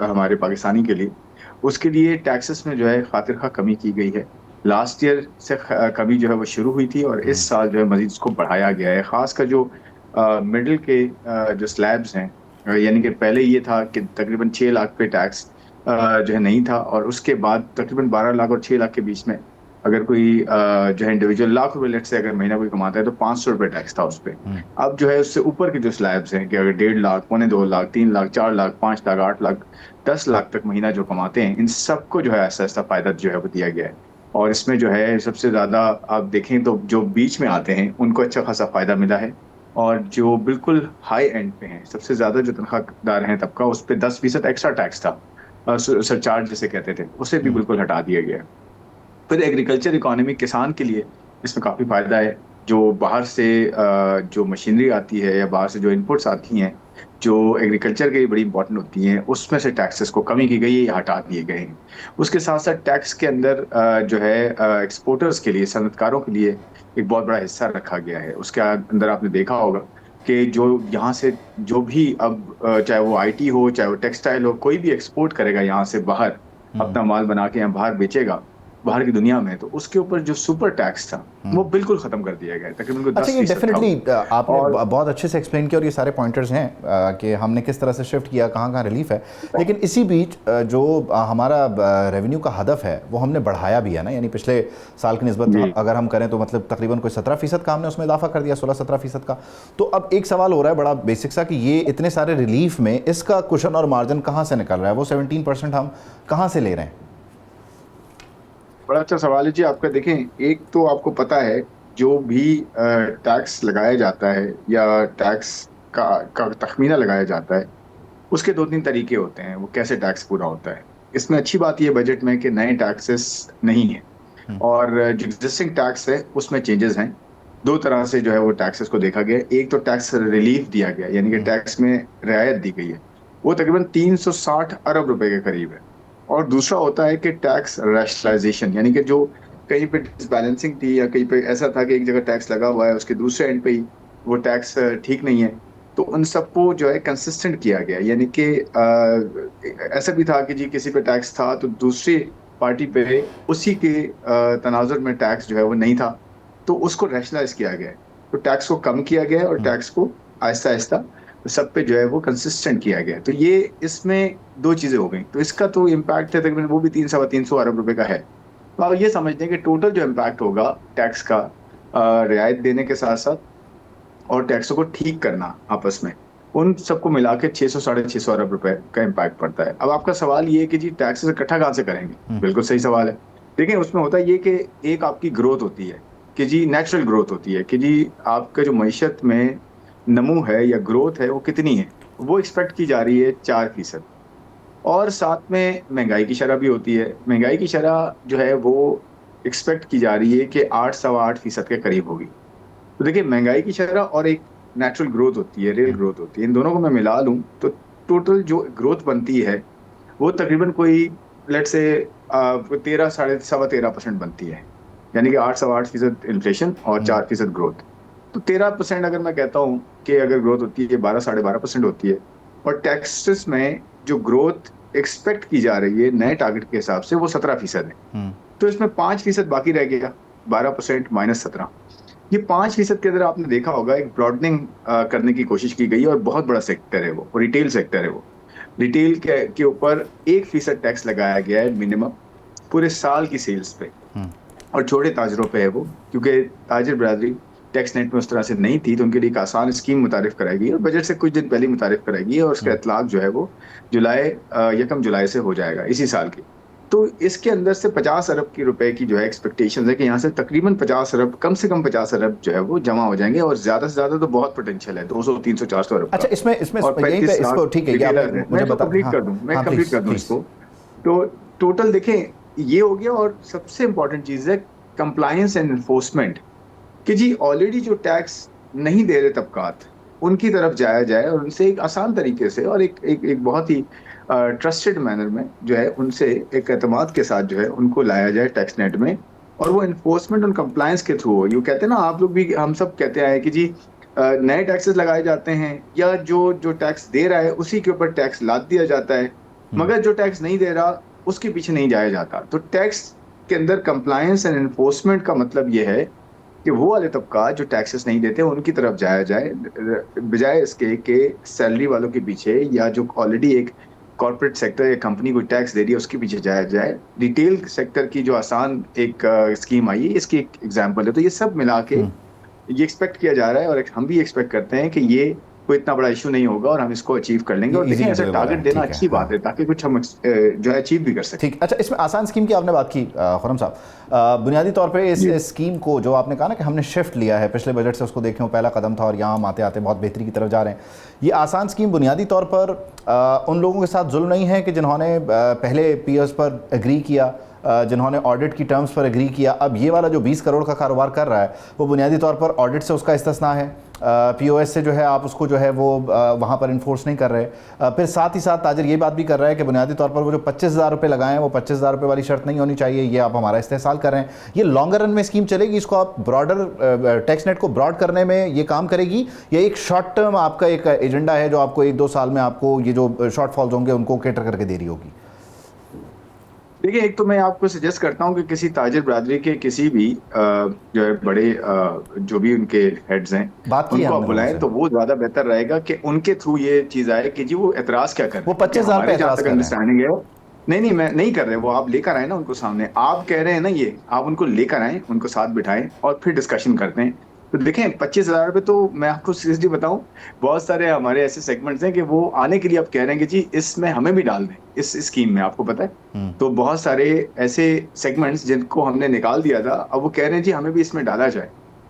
हमारे पाकिस्तानी के लिए, उसके लिए टैक्सेस में जो है खातिर खा कमी की गई है। लास्ट ईयर से कमी जो है वो शुरू हुई थी और इस साल जो है मजीद उसको बढ़ाया गया है। ख़ास कर जो मिडिल के जो स्लैब्स हैं, यानी कि पहले ये था कि तकरीबन 6 लाख पे टैक्स जो है नहीं था, और उसके बाद तकरीबन 12 लाख और 6 लाख के बीच में अगर कोई जो है इंडिविजुअल लाख रुपए लेट से अगर महीना कोई कमाता है तो 500 रुपये टैक्स था उस पर। अब जो है उससे ऊपर के जो स्लैब्स हैं कि अगर 1.5 लाख, 2.25 लाख, 3 लाख, 4 लाख, 5 लाख, 8 लाख, 10 लाख तक महीना जो कमाते हैं, इन सबको जो है ऐसा फ़ायदा जो है वो दिया गया है। और इसमें जो है सबसे ज़्यादा आप देखें तो जो बीच में आते हैं उनको अच्छा खासा फ़ायदा मिला है। और जो बिल्कुल हाई एंड पे हैं, सबसे ज्यादा जो तनख्वाहदार हैं तबका, उस पर 10% एक्स्ट्रा टैक्स था, सरचार्ज जिसे कहते थे, उसे भी बिल्कुल हटा दिया गया है। फिर एग्रीकल्चर इकोनॉमी, किसान के लिए इसमें काफी फायदा है। जो बाहर से जो मशीनरी आती है या बाहर से जो इनपुट्स आती हैं, जो एग्रीकल्चर के लिए बड़ी इंपॉर्टेंट होती हैं, उसमें से टैक्सेस को कमी की गई है या हटा दिए गए हैं। उसके साथ साथ टैक्स के अंदर जो है एक्सपोर्टर्स के लिए, सनअतकारों के लिए एक बहुत बड़ा हिस्सा रखा गया है। उसके अंदर आपने देखा होगा कि जो यहाँ से जो भी अब चाहे वो आईटी हो, चाहे वो टेक्सटाइल हो, कोई भी एक्सपोर्ट करेगा यहाँ से बाहर, अपना माल बना के यहाँ बाहर बेचेगा बाहर की दुनिया में, तो उसके ऊपर जो सुपर टैक्स था वो बिल्कुल खत्म कर दिया गया है, तकरीबन कोई अच्छा, ये 10% था वो। डेफिनेटली आपने और बहुत अच्छे से एक्सप्लेन किया और ये सारे पॉइंटर्स हैं कि हमने किस तरह से शिफ्ट किया, कहाँ कहाँ रिलीफ है। लेकिन इसी बीच जो हमारा रेवेन्यू का हदफ है वो हमने बढ़ाया भी है ना, यानी पिछले साल की निस्बत अगर हम करें तो मतलब तकरीबन कोई 17% का हमने उसमें इजाफा कर दिया, 16-17% का। तो अब एक सवाल हो रहा है बड़ा बेसिक सा कि ये इतने सारे रिलीफ में इसका कुशन और मार्जिन कहाँ से निकल रहा है, वो 17% हम कहाँ से ले रहे हैं? बड़ा अच्छा सवाल है जी आपका। देखें, एक तो आपको पता है जो भी टैक्स लगाया जाता है या टैक्स का तखमीना लगाया जाता है, उसके दो तीन तरीके होते हैं वो कैसे टैक्स पूरा होता है। इसमें अच्छी बात यह बजट में कि नए टैक्सेस नहीं है, और जो एग्जिस्टिंग टैक्स है उसमें चेंजेस हैं। दो तरह से जो है वो टैक्सेस को देखा गया है। एक तो टैक्स रिलीफ दिया गया, यानी कि टैक्स में रियायत दी गई है, वो तकरीबन 360 अरब रुपए के करीब है। और दूसरा होता है कि टैक्स रैशनलाइजेशन, यानी कि जो कहीं पे डिसबैलेंसिंग थी या कहीं पे ऐसा था कि एक जगह टैक्स लगा हुआ है, उसके दूसरे एंड पे ही वो टैक्स ठीक नहीं है, तो उन सबको जो है कंसिस्टेंट किया गया। यानी कि ऐसा भी था कि जी किसी पे टैक्स था तो दूसरी पार्टी पे उसी के तनाजुर में टैक्स जो है वो नहीं था, तो उसको रैशनलाइज किया गया है। तो टैक्स को कम किया गया है और टैक्स को आहिस्ता आहिस्ता सब पे जो है वो कंसिस्टेंट किया गया है। तो ये इसमें दो चीजें हो गई। तो इसका तो इम्पैक्ट है तकरीबन वो भी 300-350 अरब रुपए का है। तो आप ये समझते हैं कि टोटल जो इम्पैक्ट होगा टैक्स का, रियायत देने के साथ साथ और टैक्सों को ठीक करना आपस में, उन सबको मिला के 600-650 अरब रुपए का इम्पैक्ट पड़ता है। अब आपका सवाल ये है कि जी टैक्सेस इकट्ठा कहाँ से करेंगे? बिल्कुल सही सवाल है। देखिए, उसमें होता है ये कि एक आपकी ग्रोथ होती है कि जी नेचुरल ग्रोथ होती है कि जी आपका जो मईशत में नमू है या ग्रोथ है वो कितनी है, वो एक्सपेक्ट की जा रही है 4%। और साथ में महंगाई की शरह भी होती है। महंगाई की शरह जो है वो एक्सपेक्ट की जा रही है कि 8-8.25% के करीब होगी। तो देखिए, महंगाई की शरह और एक नेचुरल ग्रोथ होती है, रियल ग्रोथ होती है, इन दोनों को मैं मिला लूं तो टोटल जो ग्रोथ बनती है वो तकरीबन कोई लेट से 13-13.5% बनती है। यानी कि 8-8.25% इन्फ्लेशन और 4% ग्रोथ। तो 13% अगर मैं कहता हूँ कि अगर ग्रोथ होती है 12-12.5% होती है, और टैक्सेस में जो ग्रोथ एक्सपेक्ट की जा रही है नए टारगेट के हिसाब से वो 17% है। तो इसमें 5% बाकी रह गया, 12% - 17। ये 5% के अंदर आपने देखा होगा एक ब्रॉडनिंग करने की कोशिश की गई है, और बहुत बड़ा सेक्टर है वो, रिटेल सेक्टर है वो। रिटेल के ऊपर 1% टैक्स लगाया गया है मिनिमम पूरे साल की सेल्स पे, और छोटे ताजरों पे है वो, क्योंकि ताजिर बरादरी टैक्स नेट में उस तरह से नहीं थी, तो उनके लिए एक आसान स्कीम मुतारिफ कराएगी और बजट से कुछ दिन पहले मुतारिफ कराएगी, और उसका इतलाक जो है वो 1 जुलाई से हो जाएगा इसी साल की। तो इसके अंदर से 50 अरब की रुपए की जो है एक्सपेक्टेशन है कि यहाँ से तकरीबन 50 अरब, कम से कम 50 अरब जो है वो जमा हो जाएंगे, और ज्यादा से ज्यादा तो बहुत पोटेंशियल है 200-300-400 अरब। अच्छा, इसमें और यहीं पे इसको ठीक है, मैं कंप्लीट कर दूं, मैं कंप्लीट कर दूं इसको। तो टोटल देखें, ये हो गया। और सबसे इंपॉर्टेंट चीज है कंप्लायंस एंड एनफोर्समेंट, कि जी ऑलरेडी जो टैक्स नहीं दे रहे तबकात, उनकी तरफ जाया जाए और उनसे एक आसान तरीके से और एक बहुत ही ट्रस्टेड मैनर में जो है उनसे एक एतमाद के साथ जो है उनको लाया जाए टैक्स नेट में, और वो एनफोर्समेंट और कंप्लायंस के थ्रू हो। यू कहते हैं ना, आप लोग भी, हम सब कहते आए कि जी नए टैक्सेस लगाए जाते हैं या जो जो टैक्स दे रहा है उसी के ऊपर टैक्स लाद दिया जाता है, मगर जो टैक्स नहीं दे रहा उसके पीछे नहीं जाया जाता। तो टैक्स के अंदर कंप्लायंस एंड एनफोर्समेंट का मतलब ये है कि वो वाले तबका जो टैक्सेस नहीं देते उनकी तरफ जाया जाए, बजाय इसके कि सैलरी वालों के पीछे या जो ऑलरेडी एक कॉर्पोरेट सेक्टर या कंपनी को टैक्स दे रही है उसके पीछे जाया जाए। रिटेल सेक्टर की जो आसान एक स्कीम आई है, इसकी एक एग्जांपल है। तो ये सब मिला के ये एक्सपेक्ट किया जा रहा है, और हम भी एक्सपेक्ट करते हैं कि ये कोई इतना बड़ा इशू नहीं होगा और हम इसको अचीव कर लेंगे। और ये देखिए easy ऐसा doable है, टारगेट देना ठीक है, अच्छी हाँ। बात है ताकि कुछ हम जो है अचीव भी कर सकें। ठीक। अच्छा, इसमें आसान स्कीम की आपने बात की खुर्रम साहब, बुनियादी तौर पे इस स्कीम को जो आपने कहा ना कि हमने शिफ्ट लिया है पिछले बजट से, उसको देखें वो पहला कदम था और यहाँ हम आते आते बहुत बेहतरी की तरफ जा रहे हैं। ये आसान स्कीम बुनियादी तौर पर उन लोगों के साथ जुल्म नहीं है कि जिन्होंने पहले पीएस पर एग्री किया, जिन्होंने ऑडिट की टर्म्स पर एग्री किया, अब ये वाला जो 20 करोड़ का कारोबार कर रहा है वो बुनियादी तौर पर ऑडिट से उसका इस्तिस्ना है, पीओएस से जो है आप उसको जो है वो वहाँ पर इन्फोर्स नहीं कर रहे। फिर साथ ही साथ ताजर ये बात भी कर रहा है कि बुनियादी तौर पर वो जो 25,000 रुपये लगाएं वो 25,000 रुपये वाली शर्त नहीं होनी चाहिए, ये आप हमारा इस्तेहसाल कर रहे हैं। ये लॉन्गर रन में स्कीम चलेगी, इसको आप ब्रॉडर टैक्स नेट को ब्रॉड करने में ये काम करेगी, या एक शॉर्ट टर्म आपका एक एजेंडा है जो आपको 1-2 साल में आपको ये जो शॉर्टफॉल्स होंगे उनको कैटर करके दे रही होगी? देखिए, एक तो मैं आपको सजेस्ट करता हूँ कि किसी ताजिर बरादरी के किसी भी जो है बड़े जो भी उनके हेड्स हैं उनको आप बुलाएं तो वो ज्यादा बेहतर रहेगा कि उनके थ्रू ये चीज आए कि जी वो एतराज क्या कर रहे हैं। वो 25,000 पे एतराज कर रहे हैं। अंडरस्टैंडिंग है नहीं, मैं नहीं कर रहे, वो आप लेकर आए ना उनको सामने, आप कह रहे हैं ना, ये आप उनको लेकर आए, उनको साथ बिठाएं और फिर डिस्कशन करते हैं। तो देखें 25,000 रुपये, तो मैं आपको सीरियसली बताऊं, बहुत सारे हमारे ऐसे सेगमेंट्स हैं कि वो आने के लिए आप कह रहे हैं कि जी इसमें हमें भी डाल दें इस स्कीम में, आपको पता है। तो बहुत सारे ऐसे सेगमेंट्स जिनको हमने निकाल दिया था, अब वो कह रहे हैं जी हमें भी इसमें डाला जाए।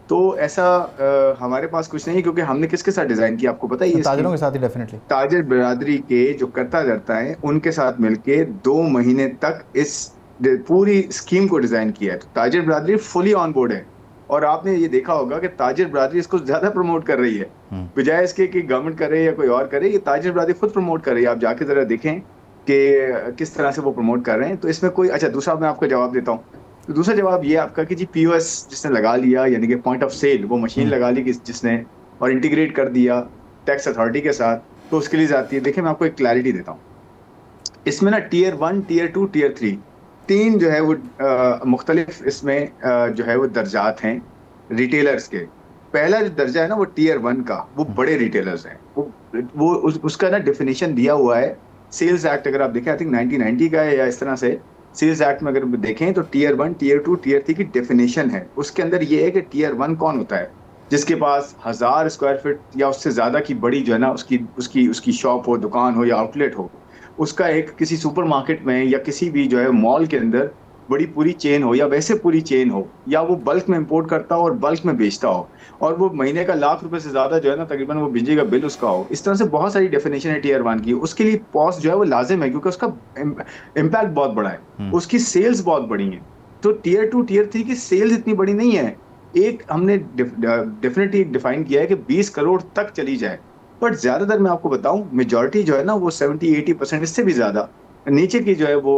तो ऐसा हमारे पास कुछ नहीं है, क्योंकि हमने किसके साथ डिजाइन किया आपको पता है? ये ताजिरों के साथ ही डेफिनेटली, ताजिर बिरादरी के जो करता धरता है उनके साथ मिलके 2 महीने तक इस पूरी स्कीम को डिजाइन किया है। तो ताजिर बिरादरी फुली ऑन बोर्ड है, और आपने ये देखा होगा कि ताजिर बिरादरी इसको ज्यादा प्रमोट कर रही है बजाय इसके कि गवर्नमेंट करे या कोई और करे। ये ताजिर बिरादरी खुद प्रमोट कर रही है, आप जाके जरा देखें कि किस तरह से वो प्रमोट कर रहे हैं। तो इसमें कोई, अच्छा दूसरा मैं आपको जवाब देता हूँ। तो दूसरा जवाब ये आपका कि जी पीओएस जिसने लगा लिया, यानी कि पॉइंट ऑफ सेल, वो मशीन लगा ली जिसने, और इंटीग्रेट कर दिया टैक्स अथॉरिटी के साथ, तो उसके लिए जाती है। देखिए मैं आपको एक क्लैरिटी देता हूँ, इसमें ना टीयर 1, टीयर 2, टीयर 3 तीन जो है वो मुख्तलिफ इसमें जो है वो दर्जात हैं रिटेलर्स के। पहला जो दर्जा है ना वो टीयर 1 का, वो बड़े रिटेलर्स हैं। वो उसका ना डेफिनेशन दिया हुआ है सेल्स एक्ट, अगर आप देखें आई थिंक 1990 का है या इस तरह से। सेल्स एक्ट में अगर देखें तो टीयर 1, टीयर 2, टीयर 3 की डेफिनेशन है। उसके अंदर ये है कि टीयर 1 कौन होता है? जिसके पास 1000 स्क्वायर फीट या उससे ज्यादा की बड़ी जो है ना उसकी शॉप हो, दुकान हो या आउटलेट हो, उसका एक किसी सुपरमार्केट में या किसी भी जो है मॉल के अंदर बड़ी पूरी चेन हो, या वैसे पूरी चेन हो, या वो बल्क में इंपोर्ट करता हो और बल्क में बेचता हो, और वो महीने का लाख रुपए से ज्यादा जो है ना तकरीबन वो बिजली का बिल उसका हो। इस तरह से बहुत सारी डेफिनेशन है टीयर 1 की। उसके लिए पॉस जो है वो लाजिम है, क्योंकि उसका इम्पैक्ट बहुत बड़ा है, उसकी सेल्स बहुत बड़ी है। तो टीयर 2, टीयर 3 की सेल्स इतनी बड़ी नहीं है। एक हमने डेफिनेटली डिफाइन किया है कि 20 करोड़ तक चली जाए, बट ज्यादातर मैं आपको बताऊं मेजॉरिटी जो है ना वो 70-80%, इससे भी ज्यादा नीचे की जो है वो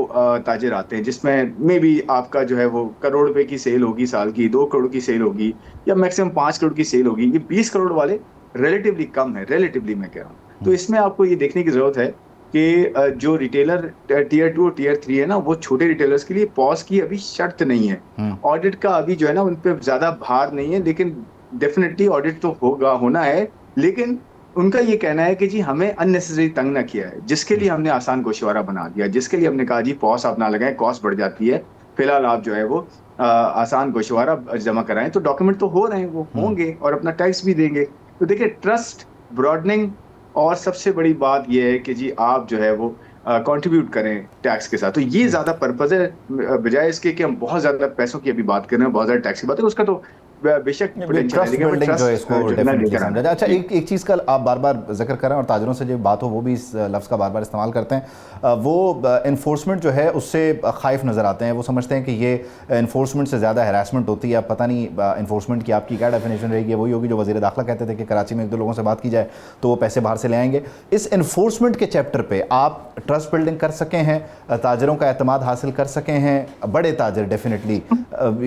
ताजिर आते हैं, जिसमें मे भी आपका जो है वो करोड़ रुपए की सेल होगी साल की, 2 करोड़ की सेल होगी, या मैक्सिमम 5 करोड़ की सेल होगी। ये 20 करोड़ वाले रिलेटिवली कम है, रिलेटिवली मैं कह रहा हूँ। तो इसमें आपको ये देखने की जरूरत है कि जो रिटेलर टीयर 2 और टीयर 3 है ना, वो छोटे रिटेलर्स के लिए पॉज की अभी शर्त नहीं है। ऑडिट का अभी जो है ना उन पर ज्यादा भार नहीं है, लेकिन डेफिनेटली ऑडिट तो होना है। लेकिन उनका ये कहना है कि जी हमें अननेसेसरी तंग ना किया है, जिसके लिए हमने आसान गोशवारा बना दिया, जिसके लिए हमने कहा जी पॉस आप ना लगाएं, कॉस्ट बढ़ जाती है, फिलहाल आप जो है वो आसान गोशवारा जमा कराएं। तो डॉक्यूमेंट तो हो रहे हैं, वो होंगे और अपना टैक्स भी देंगे। तो देखिए ट्रस्ट, ब्रॉडनिंग, और सबसे बड़ी बात ये है कि जी आप जो है वो कंट्रीब्यूट करें टैक्स के साथ। तो ये ज्यादा पर्पज है, बजाय इसके कि हम बहुत ज्यादा पैसों की अभी बात कर रहे हैं, बहुत ज्यादा टैक्स की बात है, उसका तो बेशक ट्रस्ट बिल्डिंग जो है इसको डेफिनेटली समझा जाए। अच्छा, एक चीज़ का आप बार बार जिक्र कर रहे हैं और ताजरों से जो बात हो वो भी इस लफ्ज़ का बार बार इस्तेमाल करते हैं, वो इन्फोर्समेंट जो है उससे खाइफ नज़र आते हैं। वो समझते हैं कि ये इन्फोर्समेंट से ज़्यादा हैरेसमेंट होती है। पता नहीं इन्फोर्समेंट की आपकी क्या डेफिनेशन रहेगी, वही होगी जो वज़ीर दाखिला कहते थे कि कराची में 1-2 लोगों से बात की जाए तो वो पैसे बाहर से ले आएंगे। इस इन्फोर्समेंट के चैप्टर पर आप ट्रस्ट बिल्डिंग कर सके हैं, ताजरों का एतमाद हासिल कर सके हैं, बड़े ताजर डेफिनेटली,